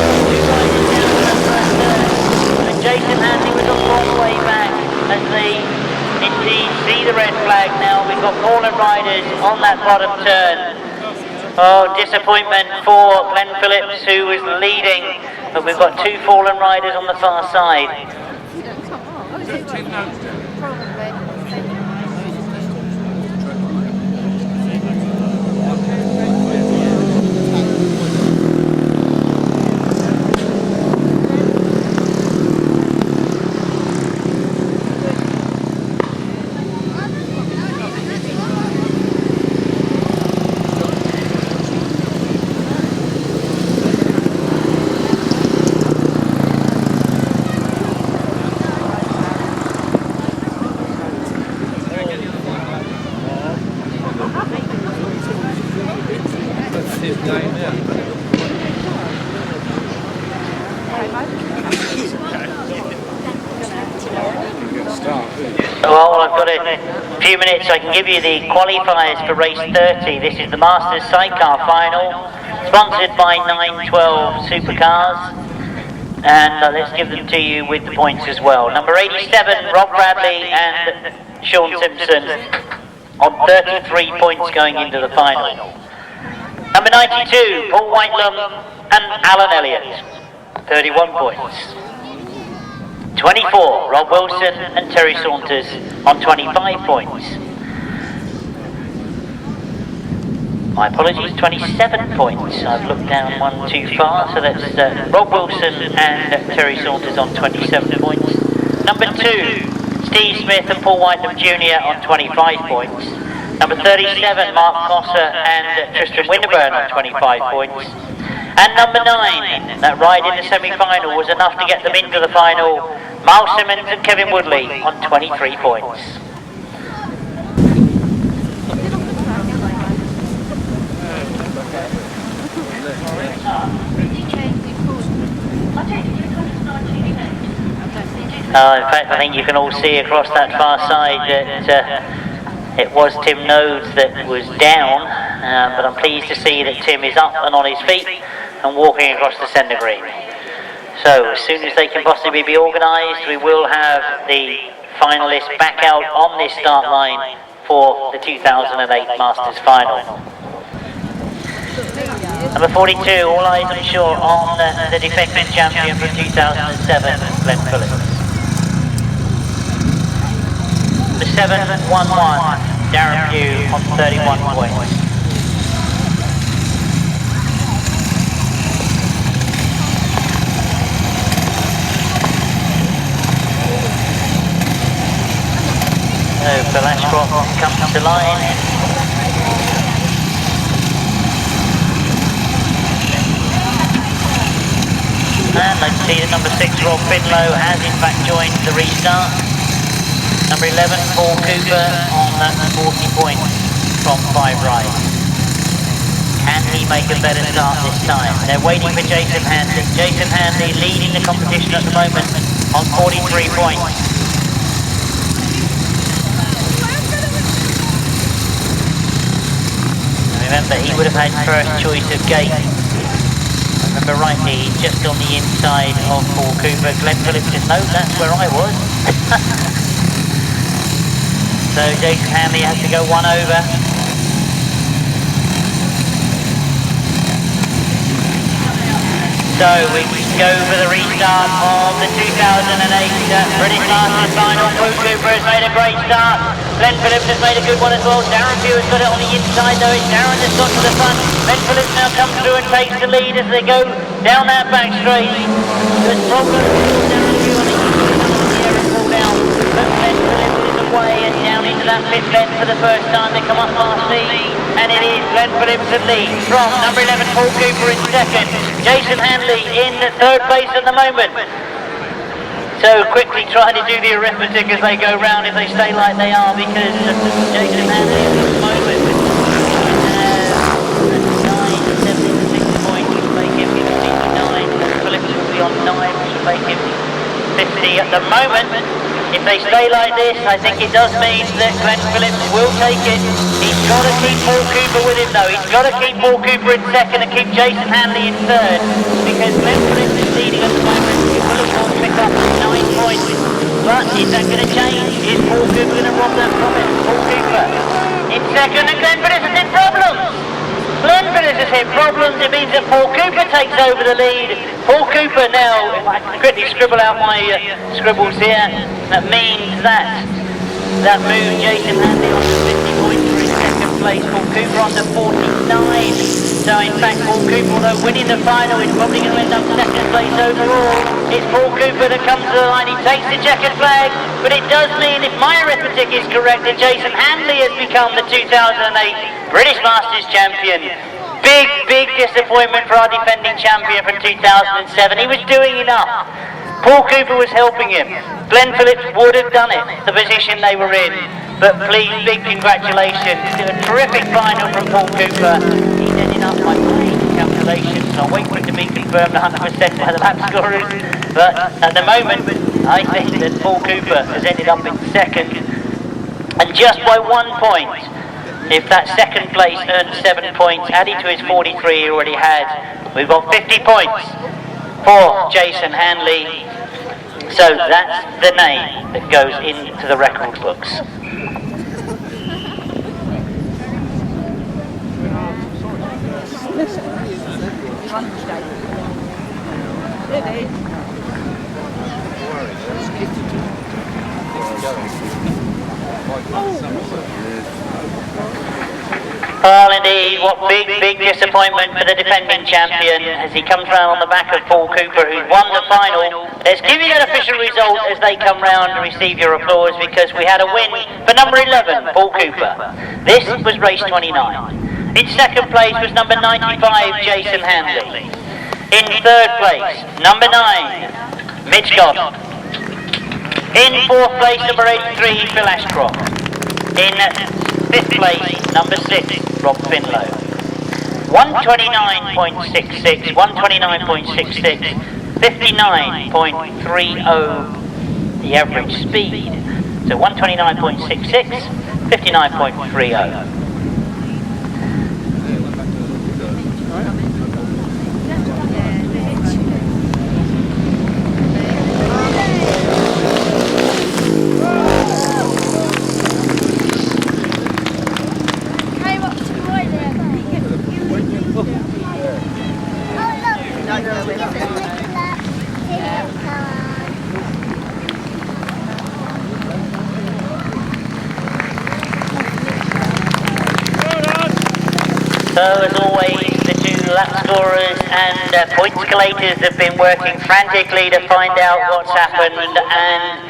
And Jason Handley was a long way back as they indeed see the red flag now. We've got fallen riders on that bottom turn. Oh, disappointment for Glenn Phillips, who was leading, but we've got 2 fallen riders on the far side. Well, I've got a few minutes. I can give you the qualifiers for race 30. This is the Masters Sidecar Final, sponsored by 912 Supercars. And let's give them to you with the points as well. Number 87, Rob Bradley and Shaun Simpson on 33 points going into the final. Number 92, Paul Whitelam and Alan Elliott, 31 points. 24, Rob Wilson and Terry Saunters on 25 points. My apologies, 27 points. I've looked down one too far, so that's Rob Wilson and Terry Saunters on 27 points. Number 2, Steve Smith and Paul Whitelam Jr. on 25 points. Number 37, Mark Cossar and Tristan Winterburn on 25 points. And number 9, that ride in the semi-final was enough to get them into the final, Myles Simmons and Kevin Woodley on 23 points. In fact, I think you can all see across that far side that it was Tim Nobes that was down, but I'm pleased to see that Tim is up and on his feet and walking across the centre green. So as soon as they can possibly be organised, we will have the finalists back out on this start line for the 2008 Masters Final. Number 42, all eyes I'm sure on the defending champion from 2007, Glenn Phillips. The 7-1-1, Darren Pugh on 31 points. So Ashcroft comes to line. And I see that number 6, Rob Finlow, has in fact joined the restart. Number 11, Paul Cooper on 40 points from 5 rides. Can he make a better start this time? They're waiting for Jason Handley. Jason Handley leading the competition at the moment on 43 points. Remember, he would have had first choice of gate. I remember rightly, he's just on the inside of Paul Cooper. Glenn Phillips says, no, that's where I was. So Jason Handley has to go one over. So we go for the restart of the 2008 British Masters Final. Paul Cooper has made a great start. Glenn Phillips has made a good one as well. Darren Pugh has got it on the inside though. It's Darren that's got to the front. Glenn Phillips now comes through and takes the lead as they go down that back straight. There's problems. Darren Pugh on the inside and pull down. But Glenn Phillips is away and down into that fifth length for the first time. They come up past me. And it is Glenn Phillips that leads from number 11 Paul Cooper in second. Jason Handley in third place at the moment. So quickly trying to do the arithmetic as they go round if they stay like they are, because Jason Handley at the moment has 76 points, which will make him 59. Phillips will be on 9, which will make him 50 at the moment. If they stay like this, I think it does mean that Glenn Phillips will take it. He's got to keep Paul Cooper with him though. He's got to keep Paul Cooper in second and keep Jason Handley in third, because Glenn Phillips is leading at the moment. He will of course pick up 9 points. But is that going to change? Is Paul Cooper going to rob that from him? Paul Cooper in second, and Glenn Phillips is in problems. Glenn Phillips has hit problems. It means that Paul Cooper takes over the lead. Paul Cooper now, if I can quickly scribble out my scribbles here, that means that moves Jason Handley on to 50 points for his second place. Paul Cooper on to 49. So in fact Paul Cooper, although winning the final, is probably going to end up second place overall. It's Paul Cooper that comes to the line. He takes the checkered flag, but it does mean, if my arithmetic is correct, that Jason Handley has become the 2008 British Masters champion. Big disappointment for our defending champion from 2007. He was doing enough. Paul Cooper was helping him. Glenn Phillips would have done it, the position they were in. But please, big congratulations. A terrific final from Paul Cooper. He's ended up by my calculations. I'll wait for it to be confirmed 100% by the lap scorers. But at the moment, I think that Paul Cooper has ended up in second. And just by 1 point, if that second place earned 7 points, added to his 43 he already had, we've got 50 points for Jason Handley. So that's the name that goes into the record books. Well, indeed, what big disappointment for the defending champion as he comes round on the back of Paul Cooper, who's won the final. Let's give you an official result as they come round and receive your applause, because we had a win for number 11, Paul Cooper. This was race 29. In second place was number 95, Jason Handley. In third place, number 9, Mitch Goddard. In fourth place, number 83, Phil Ashcroft. In fifth place, number 6, Rob Finlow. 129.66, 129.66, 59.30 the average speed. So 129.66, 59.30. So as always, the two lap scorers and point collators have been working frantically to find out what's happened, and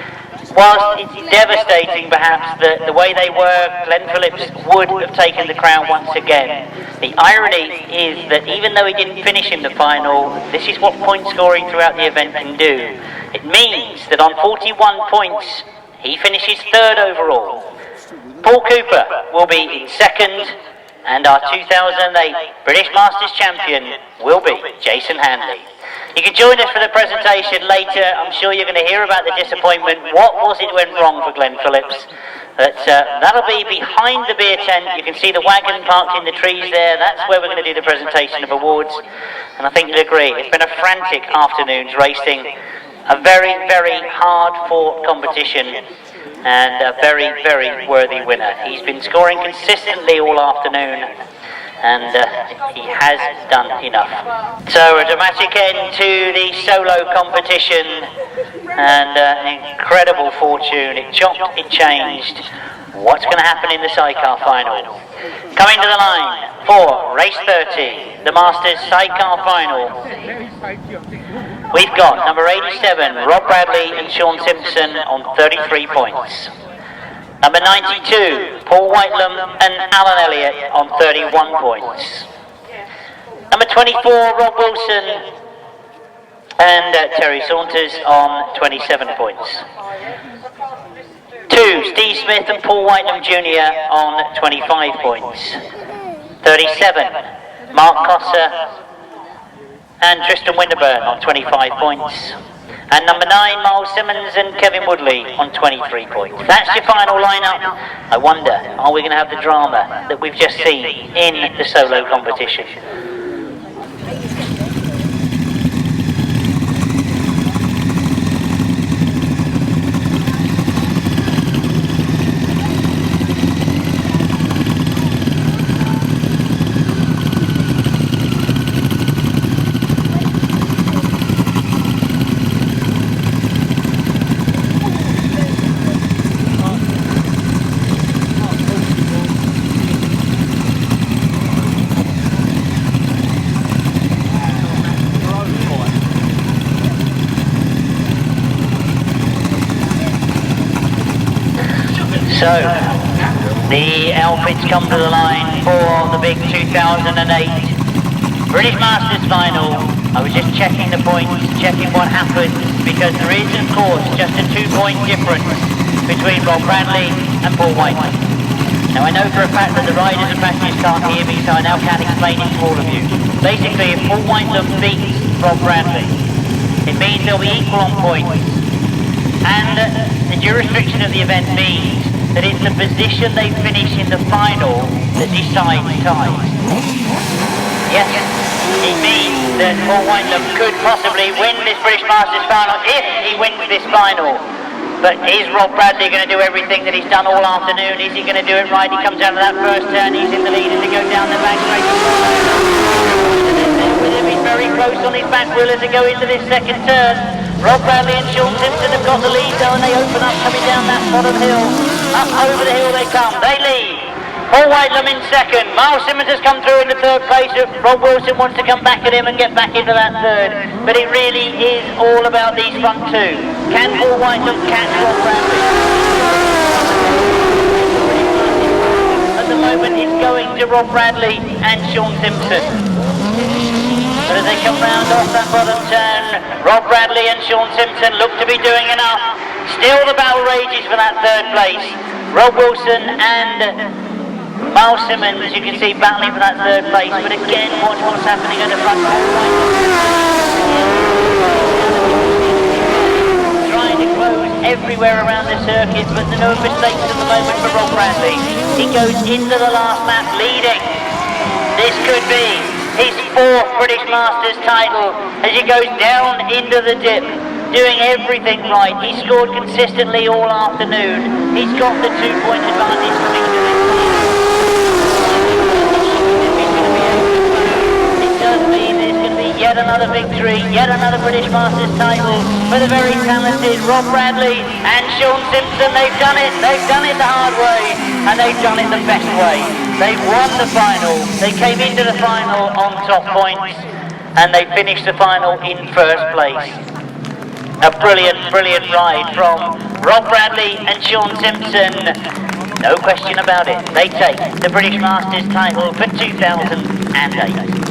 whilst it's devastating perhaps the way they were, Glenn Phillips would have taken the crown once again. The irony is that even though he didn't finish in the final, this is what point scoring throughout the event can do. It means that on 41 points, he finishes third overall. Paul Cooper will be in second, and our 2008 British Masters champion will be Jason Handley. You can join us for the presentation later. I'm sure you're going to hear about the disappointment. What was it went wrong for Glenn Phillips? But that'll be behind the beer tent. You can see the wagon parked in the trees there. That's where we're going to do the presentation of awards. And I think you'll agree, it's been a frantic afternoon's racing. A very, very hard-fought competition, and a very, very worthy winner. He's been scoring consistently all afternoon, and he has done enough. So a dramatic end to the solo competition, and an incredible fortune. It chopped, it changed. What's going to happen in the sidecar final? Coming to the line for race 30, the Masters sidecar final. We've got number 87, Rob Bradley and Shaun Simpson on 33 points. Number 92, Paul Whitelam and Alan Elliott on 31 points. Number 24, Rob Wilson and Terry Saunters on 27 points. 2, Steve Smith and Paul Whitelam Jr. on 25 points. 37, Mark Cossar and Tristan Winterburn on 25 points. And number 9, Myles Simmons and Kevin Woodley on 23 points. That's your final lineup. I wonder, are we going to have the drama that we've just seen in the solo competition? So, the outfits come to the line for the big 2008 British Masters final. I was just checking the points, checking what happened, because there is, of course, just a 2-point difference between Rob Bradley and Paul Whitelam. Now, I know for a fact that the riders and passengers can't hear me, so I now can explain it to all of you. Basically, if Paul Whitelam beats Rob Bradley, it means they'll be equal on points. And the jurisdiction of the event means that it's the position they finish in the final that decides time. Yes, it means that Paul Whitelam could possibly win this British Masters final if he wins this final. But is Rob Bradley going to do everything that he's done all afternoon? Is he going to do it right? He comes out of that first turn, he's in the lead as he goes down the back straight. With him, he's very close on his back wheel as they go into this second turn. Rob Bradley and Shaun Simpson have got the lead though, and they open up coming down that bottom hill. Up over the hill they come, they lead. Paul Whitelam in second. Myles Simmons has come through in the third place. Rob Wilson wants to come back at him and get back into that third. But it really is all about these front two. Can Paul Whitelam catch Rob Bradley? At the moment it's going to Rob Bradley and Shaun Simpson. But as they come round off that bottom turn, Rob Bradley and Shaun Simpson look to be doing enough. Still the battle rages for that third place. Rob Wilson and Myles Simmons, as you can see, battling for that third place, but again, watch what's happening at the front. Trying to close everywhere around the circuit, but there are no mistakes at the moment for Rob Bradley. He goes into the last lap leading. This could be his fourth British Masters title as he goes down into the dip, doing everything right. He scored consistently all afternoon. He's got the 2-point advantage coming to this. Yet another victory, yet another British Masters title for the very talented Rob Bradley and Shaun Simpson. They've done it the hard way, and they've done it the best way. They've won the final, they came into the final on top points, and they finished the final in first place. A brilliant, brilliant ride from Rob Bradley and Shaun Simpson. No question about it, they take the British Masters title for 2008.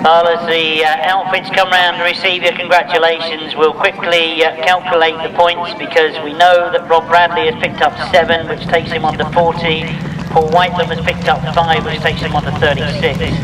Well, as the outfits come round to receive your congratulations, we'll quickly calculate the points, because we know that Rob Bradley has picked up 7, which takes him on to 40. Paul Whitelam has picked up 5, which takes him on to 36.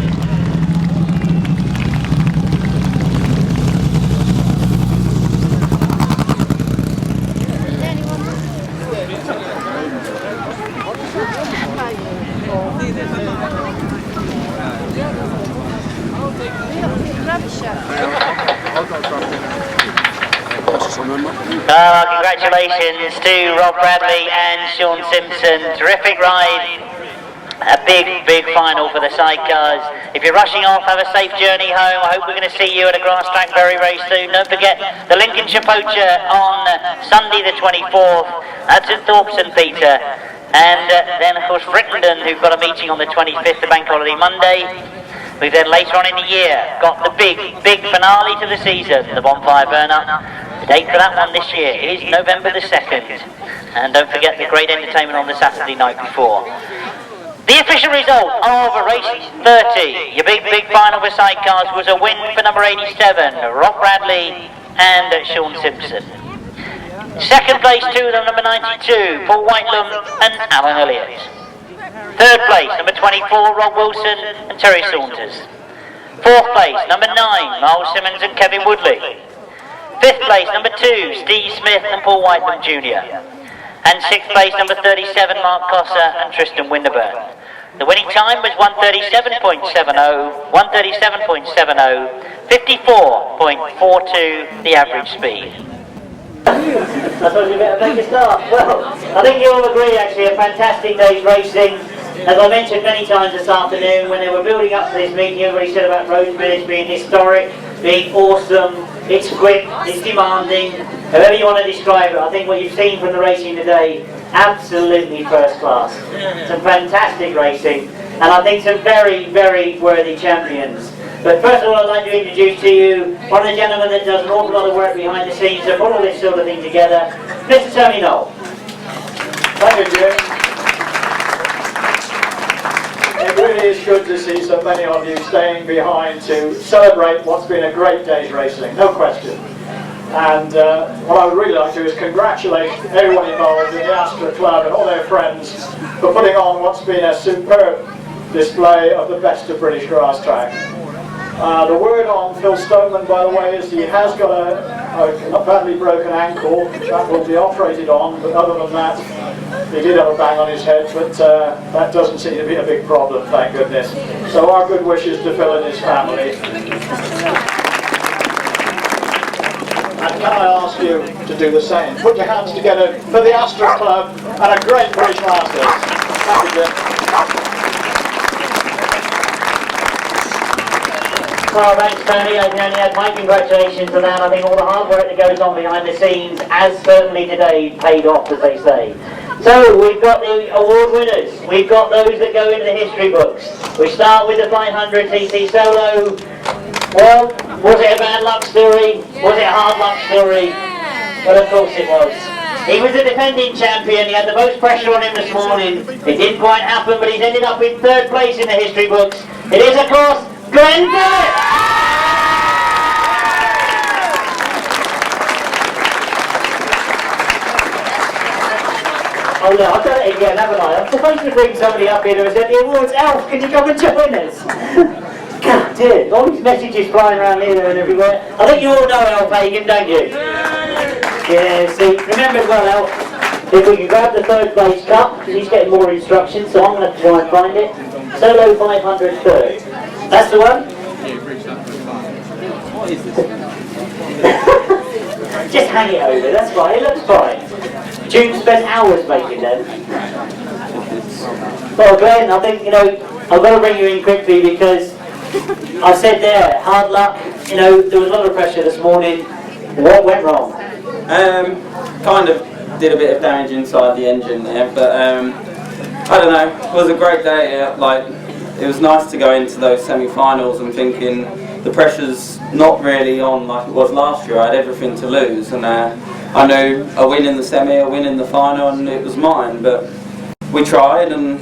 Congratulations to Rob Bradley and Shaun Simpson. Terrific ride. A big final for the Sidecars. If you're rushing off, have a safe journey home. I hope we're going to see you at a Grasstrack very soon. Don't forget the Lincolnshire Poacher on Sunday the 24th. That's at Thorpson, Peter. And then of course Brittenden, who've got a meeting on the 25th, the bank holiday Monday. We've then later on in the year got the big finale to the season, the Bonfire Burn-Up. The date for that one this year is November the 2nd. And don't forget the great entertainment on the Saturday night before. The official result of race 30, your big final for Sidecars, was a win for number 87, Rob Bradley and Shaun Simpson. Second place to them, number 92, Paul Whitelam and Alan Elliott. Third place, number 24, Rob Wilson and Terry Saunters. Fourth place, number 9, Myles Simmons and Kevin Woodley. Fifth place, number 2, Steve Smith and Paul Whitelam Jr. And sixth place, number 37, Mark Cossar and Tristan Winterburn. The winning time was 1:37.70, 1:37.70, 54.42 the average speed. I suppose we better make a start. Well, I think you all agree actually a fantastic day's racing. As I mentioned many times this afternoon, when they were building up to this meeting, everybody said about Rhodes Minnis being historic, being awesome, it's quick, it's demanding, however you want to describe it. I think what you've seen from the racing today, absolutely first class. Some fantastic racing, and I think some very worthy champions. But first of all, I'd like to introduce to you one of the gentlemen that does an awful lot of work behind the scenes to put all this sort of thing together, Mr. Tony Knoll. Thank you, Jim. It really is good to see so many of you staying behind to celebrate what's been a great day's racing, no question. And what I would really like to do is congratulate everyone involved in the Astra Club and all their friends for putting on what's been a superb display of the best of British grass track. The word on Phil Stoneman, by the way, is he has got a badly broken ankle that will be operated on, but other than that, he did have a bang on his head, but that doesn't seem to be a big problem, thank goodness. So our good wishes to Phil and his family. And can I ask you to do the same? Put your hands together for the Astra Club and a great British Masters. Thank you, Jim. Well, thanks, Tony. I can only add my congratulations to that. I think all the hard work that goes on behind the scenes has certainly today paid off, as they say. So, we've got the award winners. We've got those that go into the history books. We start with the 500cc solo. Well, was it a bad luck story? Was it a hard luck story? Well, of course it was. He was the defending champion. He had the most pressure on him this morning. It didn't quite happen, but he's ended up in 3rd place in the history books. It is, of course, Glenn Phillips! Oh look, I've done it again, haven't I? I'm supposed to bring somebody up here who said, the awards, Alf, can you come and join us? God dear, all these messages flying around here and everywhere. I think you all know Alf Hagen, don't you? Yeah, see, remember as well, Alf, if we can grab the 3rd place cup, because he's getting more instructions, so I'm going to have to try and find it. Solo 500 3rd. That's the one? What is this? Just hang it over, that's fine, it looks fine. June spent hours making them. Well, Glenn, I think, I've got to bring you in quickly because I said there, hard luck, there was a lot of pressure this morning. What went wrong? Kind of did a bit of damage inside the engine there, but I don't know, it was a great day. It was nice to go into those semi-finals and thinking the pressure's not really on like it was last year. I had everything to lose, and I knew a win in the semi, a win in the final, and it was mine. But we tried, and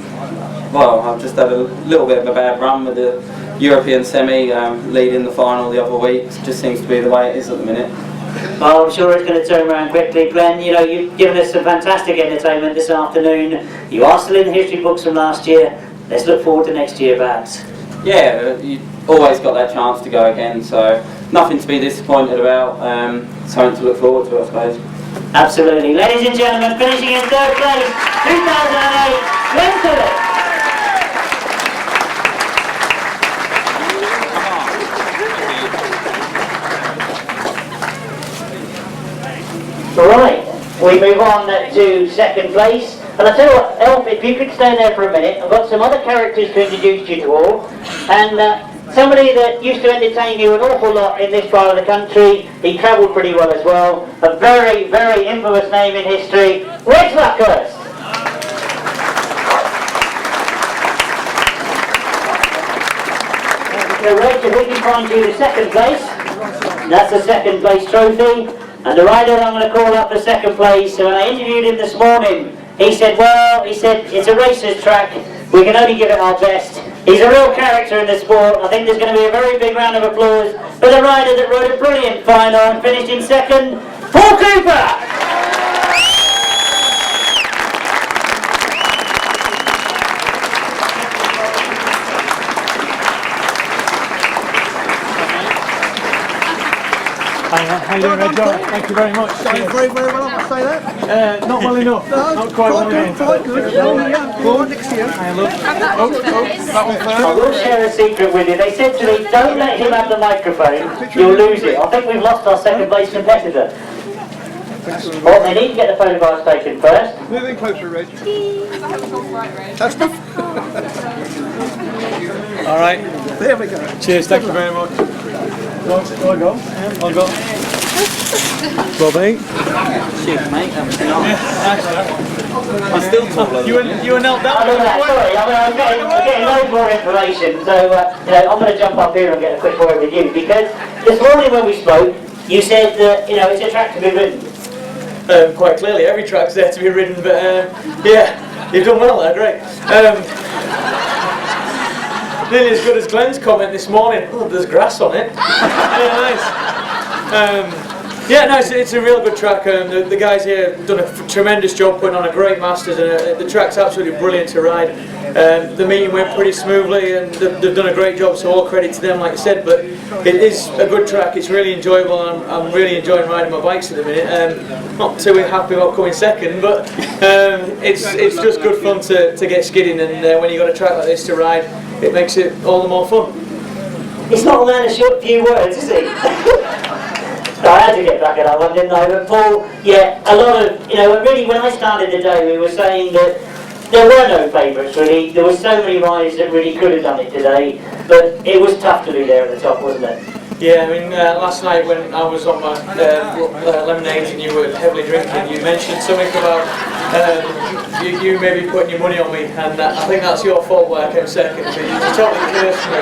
well, I've just had a little bit of a bad run with the European semi, leading the final the other week. It just seems to be the way it is at the minute. Well, I'm sure it's going to turn around quickly. Glenn, you've given us some fantastic entertainment this afternoon. You are still in the history books from last year. Let's look forward to next year, perhaps. Yeah, you always got that chance to go again, so nothing to be disappointed about. Something to look forward to, I suppose. Absolutely. Ladies and gentlemen, finishing in 3rd place, 2008, Glenn Phillips. Right, we move on to 2nd place. And I tell you what, Elf, if you could stand there for a minute, I've got some other characters to introduce you to all. And somebody that used to entertain you an awful lot in this part of the country, he travelled pretty well as well. A very, very infamous name in history, Reg Luckhurst. So Reg, if we can find you the 2nd place, that's the 2nd place trophy. And the rider that I'm going to call up for 2nd place, so when I interviewed him this morning, he said, it's a racer's track, we can only give it our best. He's a real character in the sport. I think there's going to be a very big round of applause for the rider that rode a brilliant final and finished in 2nd, Paul Cooper! How you doing, Joe? Thank you very much. Very, very well, I must say that. Not well enough. No, not quite well enough. quite good. Go on next year. Hey, look. That one first. I will share a secret with you. They said to me, don't let him have the microphone, you'll lose it. I think we've lost our 2nd place competitor. Well, they need to get the photographs taken first. Move in closer, Reg. That's enough. All right. There we go. Cheers. Thank you very much. I'll go. Bobby. Cheers, mate. I'm still taller. You were knelt down. Sorry, I'm getting loads more information, so I'm going to jump up here and get a quick word with you, because this morning when we spoke, you said that it's a track to be ridden. Quite clearly, every track's there to be ridden, but yeah, you've done well there, great. Nearly as good as Glenn's comment this morning. Oh, there's grass on it. Yeah, nice. Yeah, no, it's a real good track. The guys here have done a tremendous job putting on a great Masters, and the track's absolutely brilliant to ride. The meeting went pretty smoothly, and they've done a great job, so all credit to them, like I said. But it is a good track, it's really enjoyable, and I'm really enjoying riding my bikes at the minute. Not too happy about coming second, but it's just good fun to get skidding, and when you've got a track like this to ride, it makes it all the more fun. He's not a man of short few words, is he? I had to get back at that one, didn't I? But Paul, yeah, a lot of, really when I started the day we were saying that there were no favourites really. There were so many riders that really could have done it today, but it was tough to be there at the top, wasn't it? Yeah, I mean, last night when I was on my lemonade and you were heavily drinking, you mentioned something about you maybe putting your money on me, and I think that's your fault where I came second, so you totally cursed me.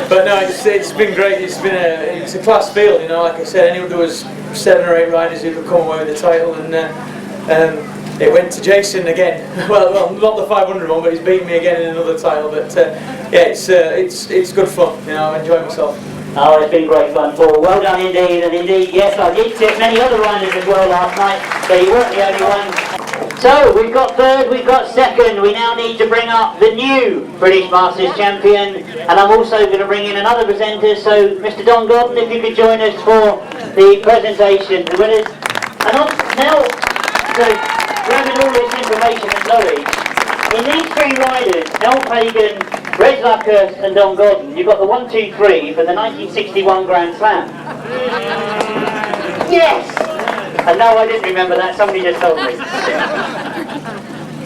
But no, it's been great. It's a class field, like I said. There was 7 or 8 riders who could come away with the title, and it went to Jason again. well, not the 500 one, but he's beaten me again in another title. But yeah, it's good fun. I enjoy myself. Oh, it's been great fun, Paul. Well done indeed, and indeed, yes, I did tip many other riders as well last night, so you weren't the only one. So, we've got third, we've got second. We now need to bring up the new British Masters champion, and I'm also going to bring in another presenter, so Mr. Don Gordon, if you could join us for the presentation. The winners. And now, so, grabbing all this information and knowledge, in these 3 riders, Al Pagan, Reg Luckhurst and Don Gordon, you've got the 1, 2, 3 for the 1961 Grand Slam. Yes! And no, I didn't remember that, somebody just told me.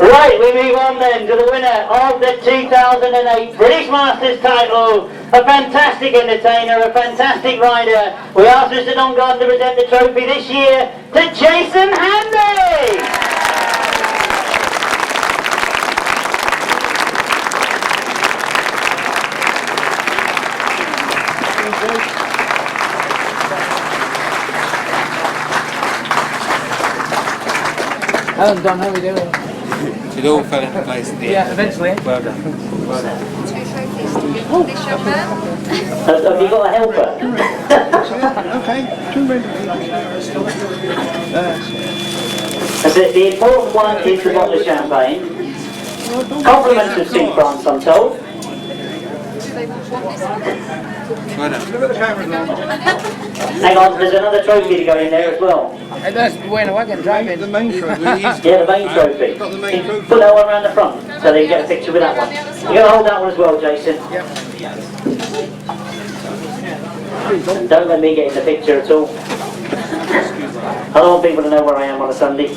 Right, we move on then to the winner of the 2008 British Masters title. A fantastic entertainer, a fantastic rider. We asked Mr. Don Gordon to present the trophy this year to Jason Handley. Hello Don, how are we doing? It all fell into place at the end. Yeah, eventually. Well done. Well done. 2 trophies to give to this young man. Have you got a helper? Okay, 2 minutes. That's it. The important one is the bottle of champagne. Compliments of Sea France, I'm told. Well done. Hang on, there's another trophy to go in there as well. And that's when I can drive it. The main trophy. Yeah, the main trophy. Got the main trophy. Put that one around the front so they can get a picture with that one. You're going to hold that one as well, Jason. Don't let me get in the picture at all. I don't want people to know where I am on a Sunday.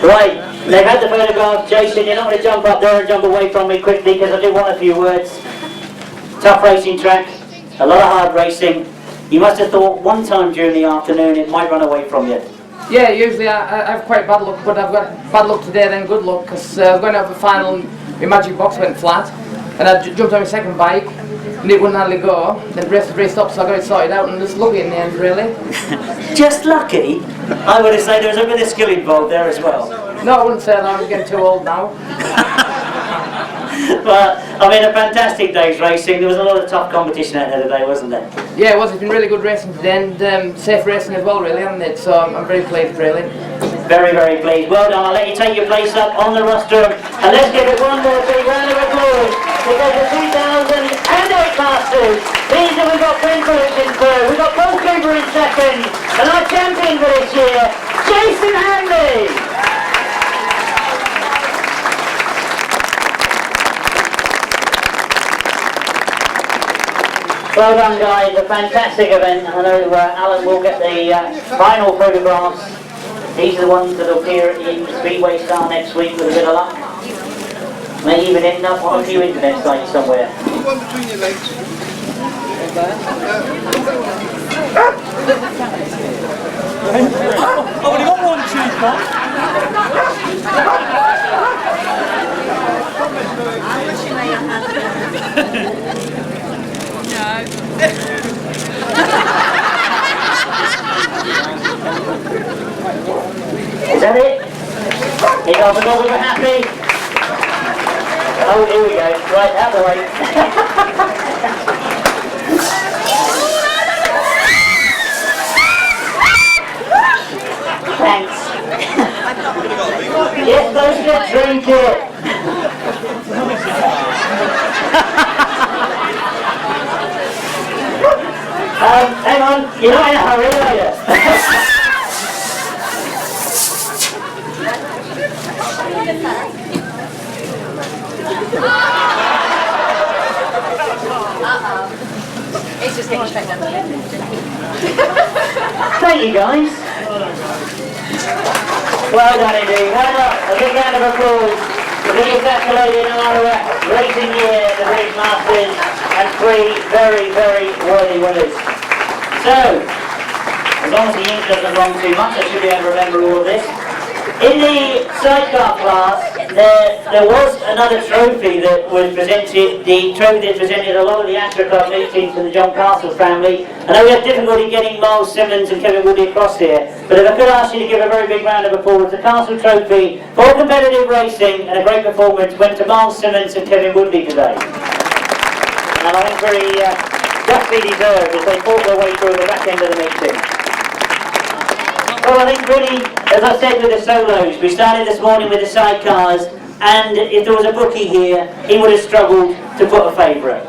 Right, they've had the photographs. Jason, you're not going to jump up there and jump away from me quickly because I do want a few words. Tough racing track, a lot of hard racing. You must have thought one time during the afternoon it might run away from you. Yeah, usually I have quite bad luck, but I've got bad luck today then good luck, because I was going to have a final, my magic box went flat, and I jumped on my second bike, and it wouldn't hardly go, then raced up, so I got it sorted out, and just lucky in the end, really. Just lucky? I would have said there was a bit of skill involved there as well. No, I wouldn't say that, I'm getting too old now. But, I mean, a fantastic day's racing. There was a lot of tough competition out there today, wasn't there? Yeah, it was. It's been really good racing today, and safe racing as well, really, hasn't it? So I'm very pleased, really. Very, very pleased. Well done. I'll let you take your place up on the rostrum. And let's give it one more big round of applause because the 2008 Masters. These are, we've got Ben Phillips in third, we've got Paul Cooper in second, and our champion for this year, Jason Handley. Well done, guys, a fantastic event. I know Alan will get the final photographs. These are the ones that will appear in Speedway Star next week with a bit of luck. May even end up on a few internet sites somewhere. One between your legs. I've only got one cheek on. Is that it? Here goes the goal, we're happy. Oh, here we go. Right, out of the way. to drink it. Hang on, you're not in a hurry, are you? It's just getting straight down. Thank you, guys. Well done indeed. Well done. A big round of applause. The biggest accolade in our racing year, the British Masters, and 3 very, very worthy winners. So, as long as the ink doesn't run too much, I should be able to remember all of this. In the sidecar class, there was another trophy that was presented, the trophy that presented a lot of the Astra Club meetings to the John Castle family. I know we had difficulty getting Myles, Simmons and Kevin Woodley across here, but if I could ask you to give a very big round of applause, the Castle Trophy for competitive racing and a great performance went to Myles, Simmons and Kevin Woodley today. And I think very justly deserved as they fought their way through the back end of the meeting. Well, I think really, as I said with the solos, we started this morning with the sidecars, and if there was a bookie here, he would have struggled to put a favourite.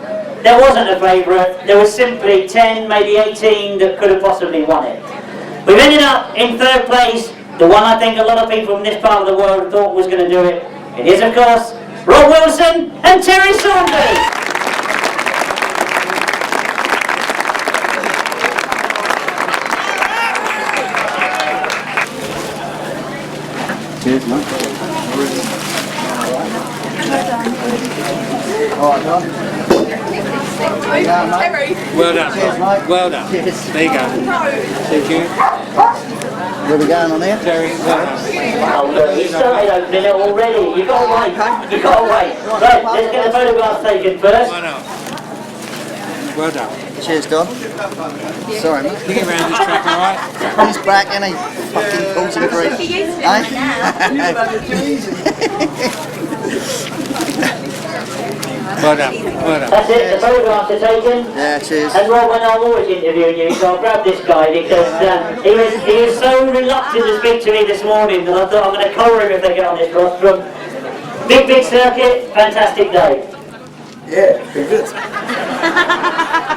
There wasn't a favourite, there was simply 10, maybe 18 that could have possibly won it. We've ended up in 3rd place, the one I think a lot of people from this part of the world thought was going to do it. It is, of course, Rob Wilson and Terry Saunters. Cheers, mate. Alright, John. Well done. Cheers, mate. Well done. Cheers. There you go. Thank you. Where we going on here? Terry, well done. Oh look, you started opening it already. You've got to wait. You've got to wait. Right, let's get the photographs taken first. Why not? Well done. Cheers, Don. Sorry, mate. You get around this track alright? He's back, and he fucking pulls him through. Well done. Well done. That's it, the photographs are taken. Yeah, cheers. And Rob, when I'm always interviewing you, so I'll grab this guy because he was so reluctant to speak to me this morning that I thought I'm going to collar him if they get on this rostrum. Big circuit, fantastic day. Yeah, pretty good.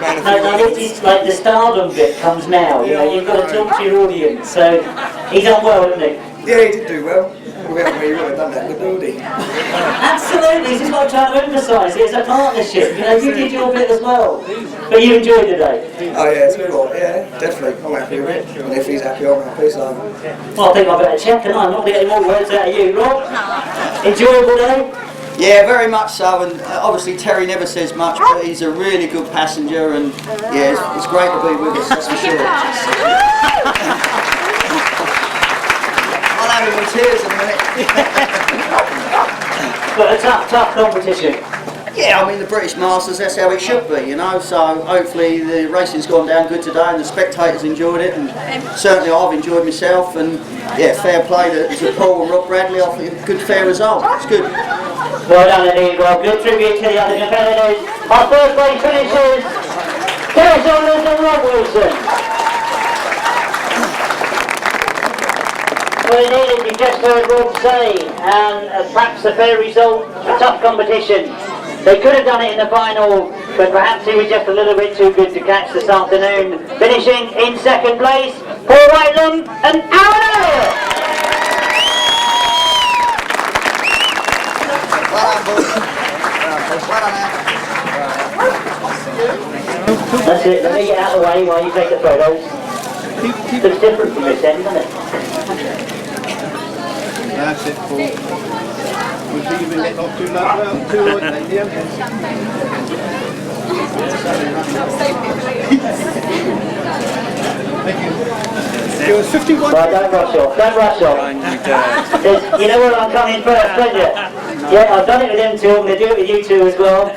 No, this is like the stardom bit comes now, you know, you've got to talk to your audience, so he's done well, hasn't he? Yeah, he did do well. Without me, he would have done that, wouldn't he? Absolutely, this is what I'm trying to emphasise, it's a partnership, you know, you did your bit as well, but you enjoyed the day. Oh yeah, it's good one, yeah, definitely, I'm happy with it, and if he's happy, I'm happy, so... Well, I think I better check, and I'm not getting more words out of you, Rob. Enjoyable day? Yeah, very much so, and obviously Terry never says much, but he's a really good passenger, and yeah, it's great to be with us, that's for sure. I'll have him in tears in a minute. But a tough competition. Yeah, I mean the British Masters, that's how it should be, you know, so hopefully the racing's gone down good today and the spectators enjoyed it, and certainly I've enjoyed myself, and yeah, fair play to Paul and Rob Bradley, I think a good fair result, it's good. Well done indeed, Rob. Good tribute to the other competitors. Our first place finishers, Gareth and Rob Wilson. Well indeed, as you just heard Rob say, and perhaps a fair result, a tough competition. They could have done it in the final, but perhaps he was just a little bit too good to catch this afternoon. Finishing in 2nd place, Paul Whitelam and Elliott. That's it, let me get out of the way while you take the photos. Looks different from this end, doesn't it? That's it, Paul. We think you've been let off too low, too late, yeah. Thank you. It was 51. Right, don't rush off, don't rush off. You know where I'm coming first, don't you? Yeah, I've done it with them two, I'm going to do it with you two as well.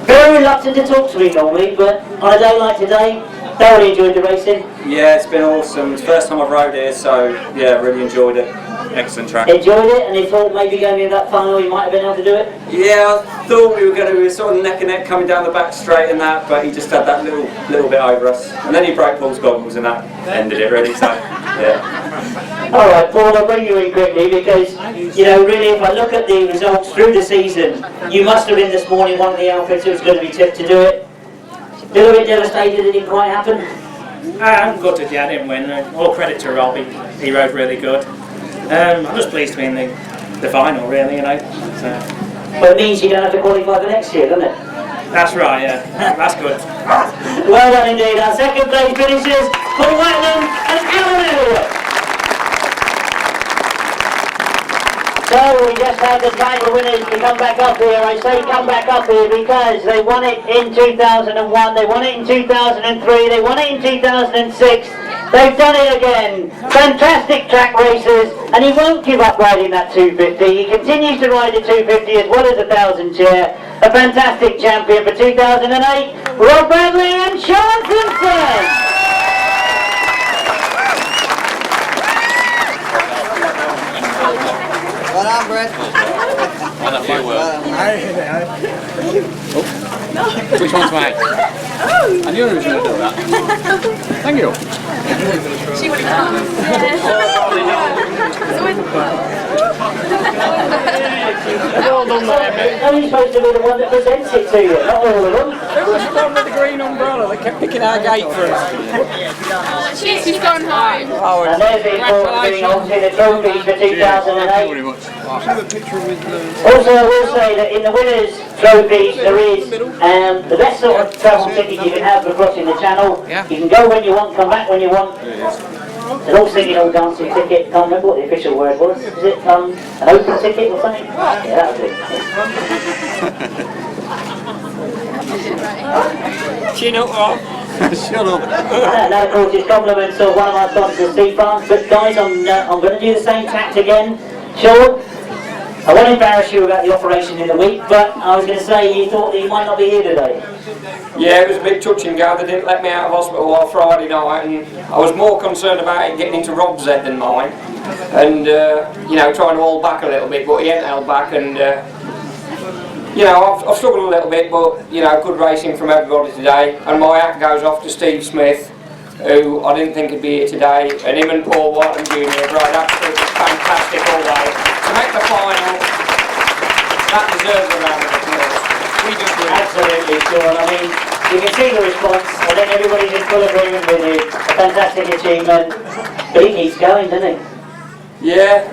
Very reluctant to talk to me normally, but on a day like today, thoroughly enjoyed the racing. Yeah, it's been awesome. It's the first time I've rode here, so yeah, really enjoyed it. Excellent track. Enjoyed it, and he thought maybe going in that final he might have been able to do it? Yeah, I thought we were sort of neck and neck coming down the back straight and that, but he just had that little bit over us. And then he broke Paul's goggles and that ended it really, so yeah. All right, Paul, I'll bring you in quickly because, you know, really, if I look at the results through the season, you must have been this morning one of the outfits who was going to be tipped to do it. A little bit devastated it didn't quite happen. I'm gutted, yeah, I didn't win. All credit to Robbie, he rode really good. I'm just pleased to be in the final, really, you know. So. Well, it means you don't have to qualify for next year, doesn't it? That's right, yeah. That's good. Well done indeed. Our second place finishers for Whitelam and Elliott. So we just had the title winners to come back up here. I say come back up here because they won it in 2001, they won it in 2003, they won it in 2006. They've done it again. Fantastic track racers, and he won't give up riding that 250. He continues to ride the 250 as well as the 1000 chair. A fantastic champion for 2008, Rob Bradley and Shaun Simpson. Well done, Brett. Which one's mine? I knew I was going to do that. Thank you. See what it comes. Well done, only supposed to be the one that presents it to you, not all of them. Who was the one with the green umbrella that kept picking our gate for us? She's gone home. Oh, And there's the important thing, obviously the trophies for 2008. Also, I will say that in the winners' trophies there is the best sort of travel ticket you can have for crossing the channel. You can go when you want, come back when you want. An all singing, all dancing ticket. Can't remember what the official word was. Is it an open ticket or something? Yeah, that'll do. Chin up, Rob. Shut up. And that, of course, is compliments of one of our sponsors, Sea Farms. But guys, I'm going to do the same tact again. Shaun, I won't embarrass you about the operation in the week, but I was going to say you thought that you might not be here today. Yeah, it was a bit touch and go. They didn't let me out of hospital on Friday night, and I was more concerned about it getting into Rob's head than mine. And, you know, trying to hold back a little bit, but he ain't held back. And, you know, I've struggled a little bit, but, you know, good racing from everybody today. And my hat goes off to Steve Smith, who I didn't think would be here today. And him and Paul Whitelam Jr. rode absolutely fantastic all day. To make the final, that deserves a round of applause. Absolutely, Shaun. I mean, you can see the response. I think everybody's in full agreement with you. A fantastic achievement. But he keeps going, doesn't he? Yeah,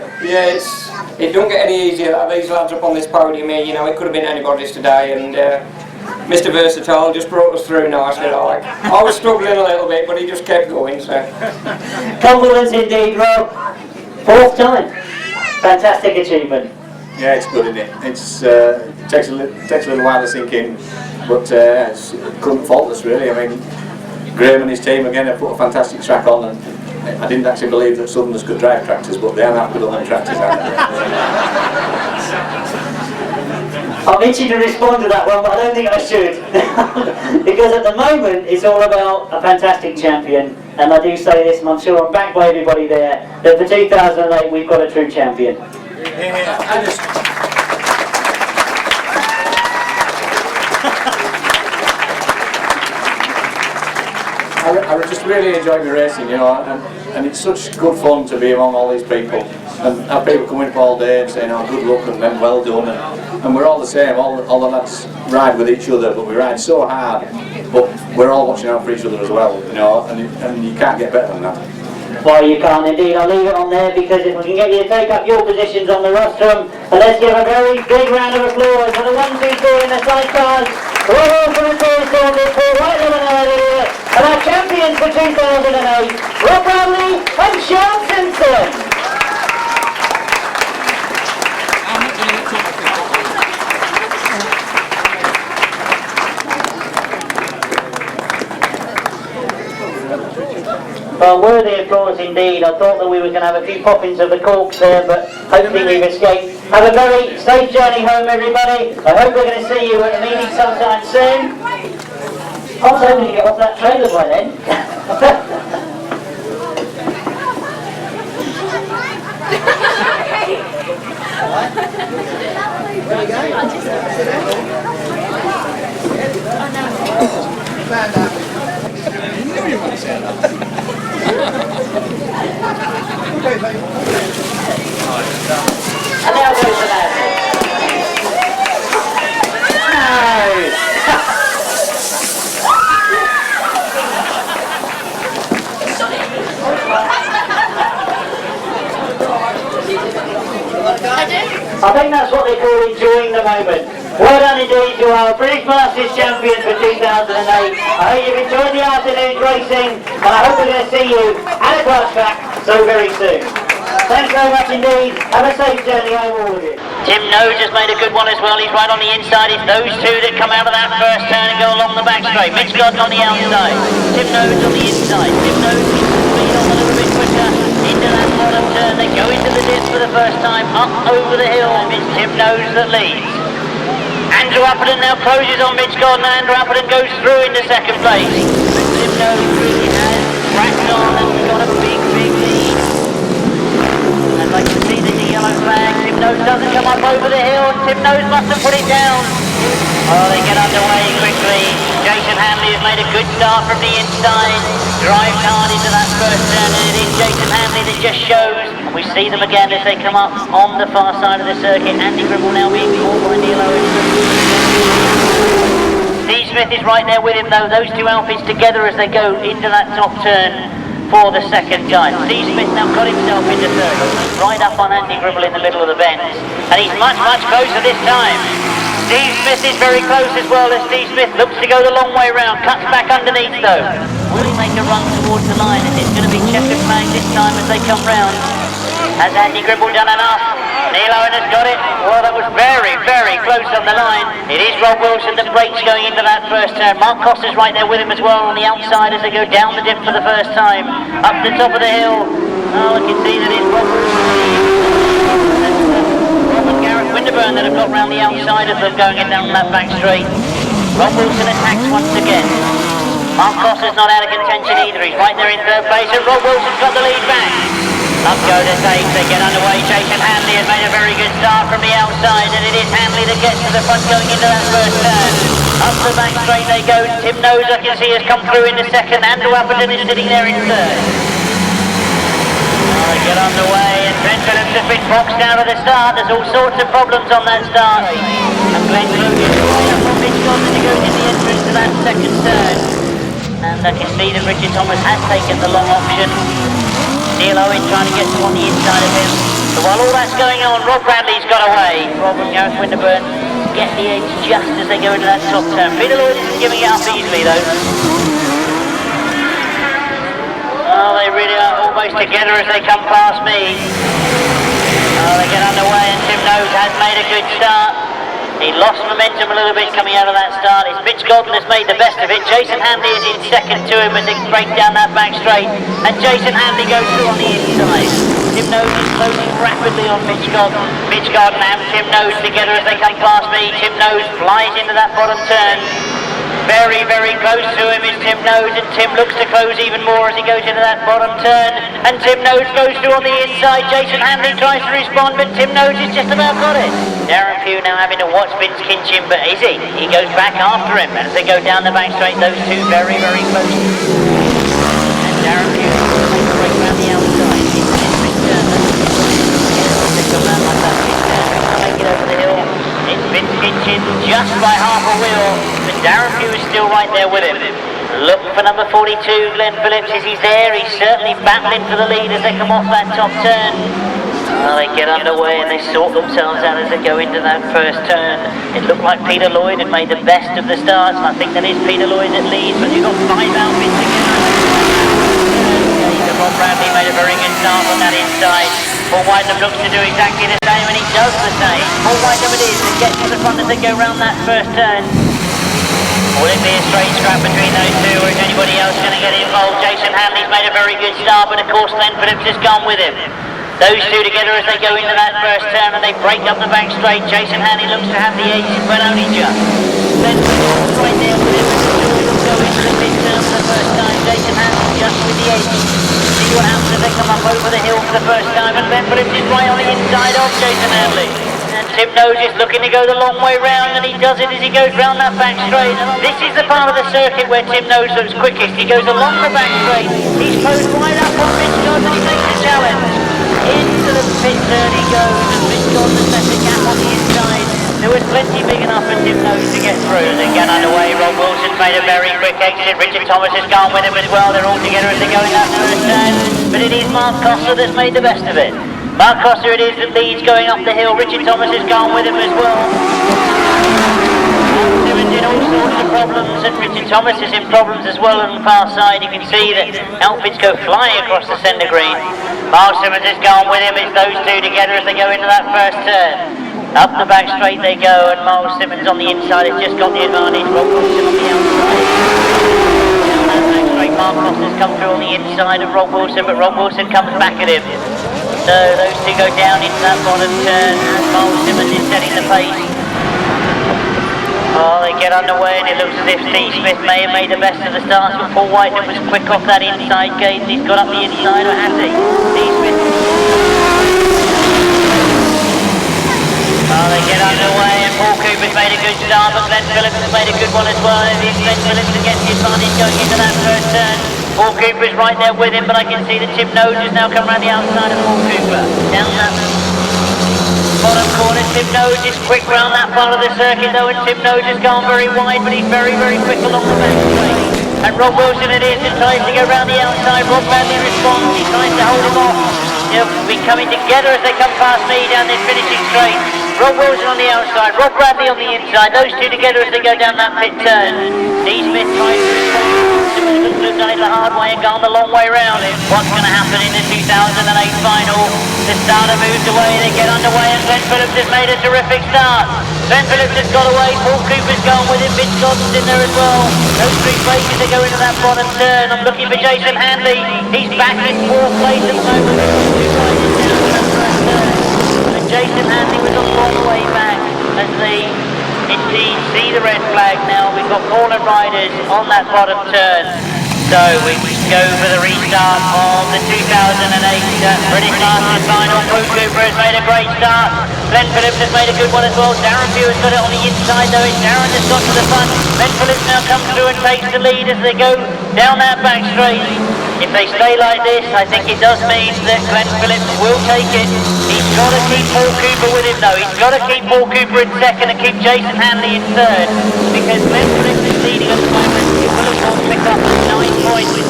it don't get any easier. These lads up on this podium here, you know, it could have been anybody's today. And Mr. Versatile just brought us through nicely. Like. I was struggling a little bit, but he just kept going. So. Compliments indeed, Rob. Fourth time. Fantastic achievement. Yeah, it's good, isn't it? It takes a little while to sink in, but it's couldn't fault us really. I mean, Graham and his team again have put a fantastic track on, and I didn't actually believe that Southerners could drive tractors, but they are not good on them tractors, aren't they? I'm itching to respond to that one, but I don't think I should. Because at the moment, it's all about a fantastic champion, and I do say this, and I'm sure I'm backed by everybody there, that for 2008 we've got a true champion. I just really enjoy my racing, you know, and it's such good fun to be among all these people and have people coming up all day and saying, oh, good luck, and then well done, and we're all the same, all the lads ride with each other, but we ride so hard, but we're all watching out for each other as well, you know, and you can't get better than that. Well, you can't indeed. I'll leave it on there because if we can get you to take up your positions on the rostrum, and let's give a very big round of applause for the 1, 2, 3 in the Sidecars. Well for the Saunters, for Whitelam and Elliott, and our champions for 2008, Rob Bradley and Shaun Simpson. Well, worthy applause indeed. I thought that we were going to have a few poppings of the corks there, but hopefully we've escaped. Have a very safe journey home, everybody. I hope we're going to see you at the meeting sometime soon. I was hoping to get off that trailer by then. Where are you going? I think that's what they call enjoying the moment. Well done indeed to our British Masters champion for 2008. I hope you've enjoyed the afternoon's racing, and I hope we're going to see you at a Grasstrack so very soon. Thanks very much indeed. Have a safe journey home, all of you. Tim Nobes has made a good one as well. He's right on the inside. It's those two that come out of that first turn and go along the back straight. Mitch Gordon on the outside. Tim Nobes on the inside. Tim Nobes keeps the speed on a little bit quicker. Into that bottom turn. They go into the dip for the first time. Up over the hill. It's Tim Nobes that leads. Andrew Appleton now closes on Mitch Gordon. Andrew Appleton goes through into second place. Tim Nobes really has cracked on and got a big lead. I'd like to see the yellow flag. Tim Nobes doesn't come up over the hill. Tim Nobes must have put it down. Oh, they get underway quickly. Jason Handley has made a good start from the inside. Drives hard into that first turn, and it is Jason Handley that just shows. And we see them again as they come up on the far side of the circuit. Andy Gribble now being caught by Neil Owen. Steve Smith is right there with him though. Those two outfits together as they go into that top turn for the second time. Steve Smith now got himself into third. Right up on Andy Gribble in the middle of the bend. And he's much closer this time. Steve Smith is very close as well, as Steve Smith looks to go the long way round. Cuts back underneath though. Will he make a run towards the line? Is it going to be checkered flag this time as they come round? Has Andy Gribble done enough? Neil Owen has got it. Well, that was very close on the line. It is Rob Wilson that breaks going into that first turn. Mark Cossar's right there with him as well on the outside as they go down the dip for the first time. Up the top of the hill. Oh, I can see that it's Rob Wilson. Gareth Winterburn that have got round the outside of them going in down that back straight. Rob Wilson attacks once again. Mark Cossar's not out of contention either. He's right there in third place and Rob Wilson's got the lead back. Up go the stage, they get underway. Jason Handley has made a very good start from the outside and it is Handley that gets to the front going into that first turn. Up the back straight they go. Tim Nobes I can see has come through in the second. Andrew Appleton is sitting there in third. They get underway and Glenn Phillips has been boxed out of the start. There's all sorts of problems on that start. And Glenn Phillips is right up on Mitch Gordon as he goes in the entrance to that second turn. And I can see that Richard Thomas has taken the long option. Neil Owen trying to get to on the inside of him. So while all that's going on, Rob Bradley's got away. Rob and Gareth Winterburn get the edge just as they go into that top turn. Peter Lloyd isn't giving it up easily though. Oh, they really are almost together as they come past me. Oh, they get underway and Tim Nobes has made a good start. He lost momentum a little bit coming out of that start. It's Mitch Gordon has made the best of it. Jason Handley is in second to him as they break down that back straight. And Jason Handley goes through on the inside. Tim Nobes is closing rapidly on Mitch Gordon. Mitch Gordon and Tim Nobes together as they come past me. Tim Nobes flies into that bottom turn. Very close to him is Tim Nobes, and Tim looks to close even more as he goes into that bottom turn. And Tim Nobes goes through on the inside. Jason Handley tries to respond, but Tim Nobes has just about got it. Darren Pugh now having to watch Vince Kinchin, but is he? He goes back after him as they go down the back straight. Those two very close. And Darren Pugh makes a break around the outside. It's big turn. They come out like that big turn. Make it over the hill. It's Vince Kinchin just by half a wheel, but Darren Pugh is still right there with him. Look for number 42, Glenn Phillips. Is he there? He's certainly battling for the lead as they come off that top turn. Well, they get underway and they sort themselves out as they go into that first turn. It looked like Peter Lloyd had made the best of the starts. I think that is Peter Lloyd that leads, but you've got 5 outfits together. Rob Bradley made a very good start on that inside. Paul Whitelam looks to do exactly the same, and he does the same. Paul Whitelam it is to get to the front as they go round that first turn. Will it be a straight scrap between those two, or is anybody else going to get involved? Jason Handley's made a very good start, but of course Glenn Phillips has gone with him. Those two together as they go into that first turn and they break up the back straight. Jason Handley looks to have the edge, but only just. Glenn Phillips right there with him. Go into the big turn for the first time. Jason Handley just with the edge. See what happens as they come up over the hill for the first time, and Glenn Phillips is right on the inside of Jason Handley. And Tim Nobes is looking to go the long way round, and he does it as he goes round that back straight. This is the part of the circuit where Tim Nobes looks quickest. He goes along the back straight. He's closed right up on Mitch Gordon, and he makes the challenge. Into the pit turn he goes, and Mitch Gordon has left a gap on the inside. There was plenty big enough for Tim Nobes to get through. They get underway. Rob Wilson's made a very quick exit. Richard Thomas has gone with him as well. They're all together as they go in that first turn. But it is Mark Cossar that's made the best of it. Mark Cossar it is that leads going up the hill. Richard Thomas has gone with him as well. Simmons in all sorts of problems, and Richard Thomas is in problems as well on the far side. You can see that outfits go flying across the centre green. Miles Simmons has gone with him. It's those two together as they go into that first turn. Up the back straight they go, and Miles Simmons on the inside has just got the advantage. Rob Wilson on the outside. Down that back straight, Mark Cossar's come through on the inside of Rob Wilson, but Rob Wilson comes back at him. So those two go down into that bottom turn, and Miles Simmons is setting the pace. Oh, they get underway, and it looks as if Steve Smith may have made the best of the starts, but Paul Whitelam was quick off that inside gate, and he's got up the inside, or has he? Steve Smith. Oh, they get underway, and Paul Cooper's made a good start, but Glenn Phillips has made a good one as well. It's Glenn Phillips that gets the advantage going into that first turn. Paul Cooper's right there with him, but I can see that Tim Nose has now come around the outside of Paul Cooper. Down that bottom corner, Tim Nose is quick round that part of the circuit though, and Tim Nose has gone very wide, but he's very, very quick along the back straight. And Rob Wilson it is that tries to go round the outside. Rob Bradley responds, he tries to hold him off. They'll be coming together as they come past me down this finishing straight. Rob Wilson on the outside, Rob Bradley on the inside, those two together as they go down that pit turn. Steve Smith tries to respond. Looked on it the hard way and gone the long way round it. What's going to happen in the 2008 final? The starter moves away, they get underway, and Glenn Phillips has made a terrific start. Glenn Phillips has got away, Paul Cooper's gone with him, Vince Gordon's in there as well. Those three places that go into that bottom turn. I'm looking for Jason Handley. He's back in fourth place at the moment. And Jason Handley was a long way back as they indeed see the red flag now. We've got fallen riders on that bottom turn. So we go for the restart of the 2008 British Masters final. Paul Cooper has made a great start. Glenn Phillips has made a good one as well. Darren Pugh has got it on the inside though. It's Darren that's got to the front. Glenn Phillips now comes through and takes the lead as they go down that back straight. If they stay like this, I think it does mean that Glenn Phillips will take it. He's got to keep Paul Cooper with him though. He's got to keep Paul Cooper in second and keep Jason Handley in third, because Glenn Phillips is leading at the moment. Phillips will pick up 9 points.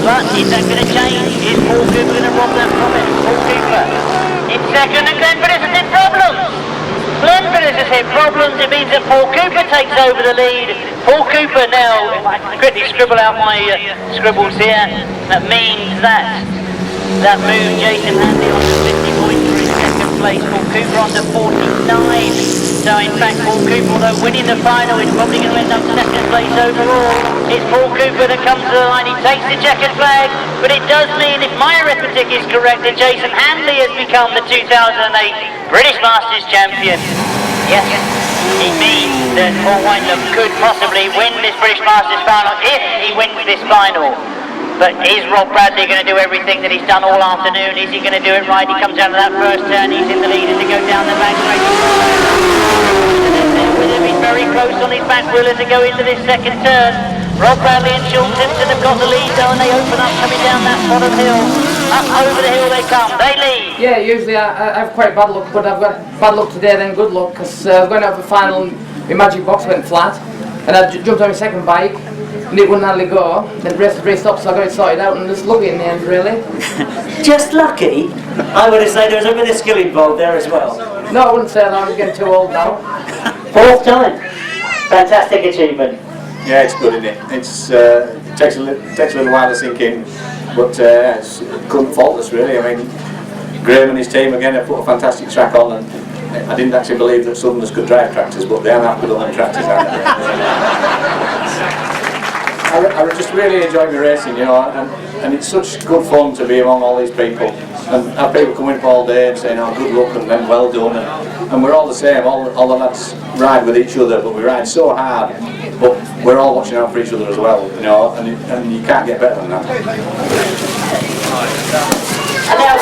But is that going to change? Is Paul Cooper going to rob that from it? Paul Cooper in second, and Glenn Phillips has hit problems. Glenn Phillips has hit problems. It means that Paul Cooper takes over the lead. Paul Cooper now, if I can quickly scribble out my scribbles here, that means that moves Jason Handley on to 50 points for his second place. Paul Cooper on to 49. So in fact Paul Cooper, although winning the final, is probably going to end up second place overall. It's Paul Cooper that comes to the line. He takes the checkered flag, but it does mean, if my arithmetic is correct, that Jason Handley has become the 2008 British Masters champion. Yes, it means that Paul Whitelam could possibly win this British Masters final if he wins this final. But is Rob Bradley going to do everything that he's done all afternoon? Is he going to do it right? He comes out of that first turn, he's in the lead as they go down the back straight. With him, he's very close on his back wheel as they go into this second turn. Rob Bradley and Shaun Simpson have got the lead though, and they open up coming down that bottom hill. Up over the hill they come, they lead. Yeah, usually I have quite bad luck, but I've got bad luck today then good luck, because I was going to have a final, my magic box went flat, and I jumped on my second bike, and it wouldn't hardly go. Then the race stopped, so I got it sorted out, and just lucky in the end, really. Just lucky? I would have said there was a bit of skill involved there as well. No, I wouldn't say that, I'm getting too old now. Fourth time. Fantastic achievement. Yeah, it's good, isn't it? It takes a little while to sink in, but it's couldn't fault us really. I mean, Graham and his team again have put a fantastic track on, and I didn't actually believe that Southerners could drive tractors, but they are not good on them tractors, aren't they? I just really enjoy my racing, you know, and it's such good fun to be among all these people and have people coming up all day and saying, oh, good luck and then well done, and we're all the same, all the lads ride with each other, but we ride so hard, but we're all watching out for each other as well, you know, and you can't get better than that. And now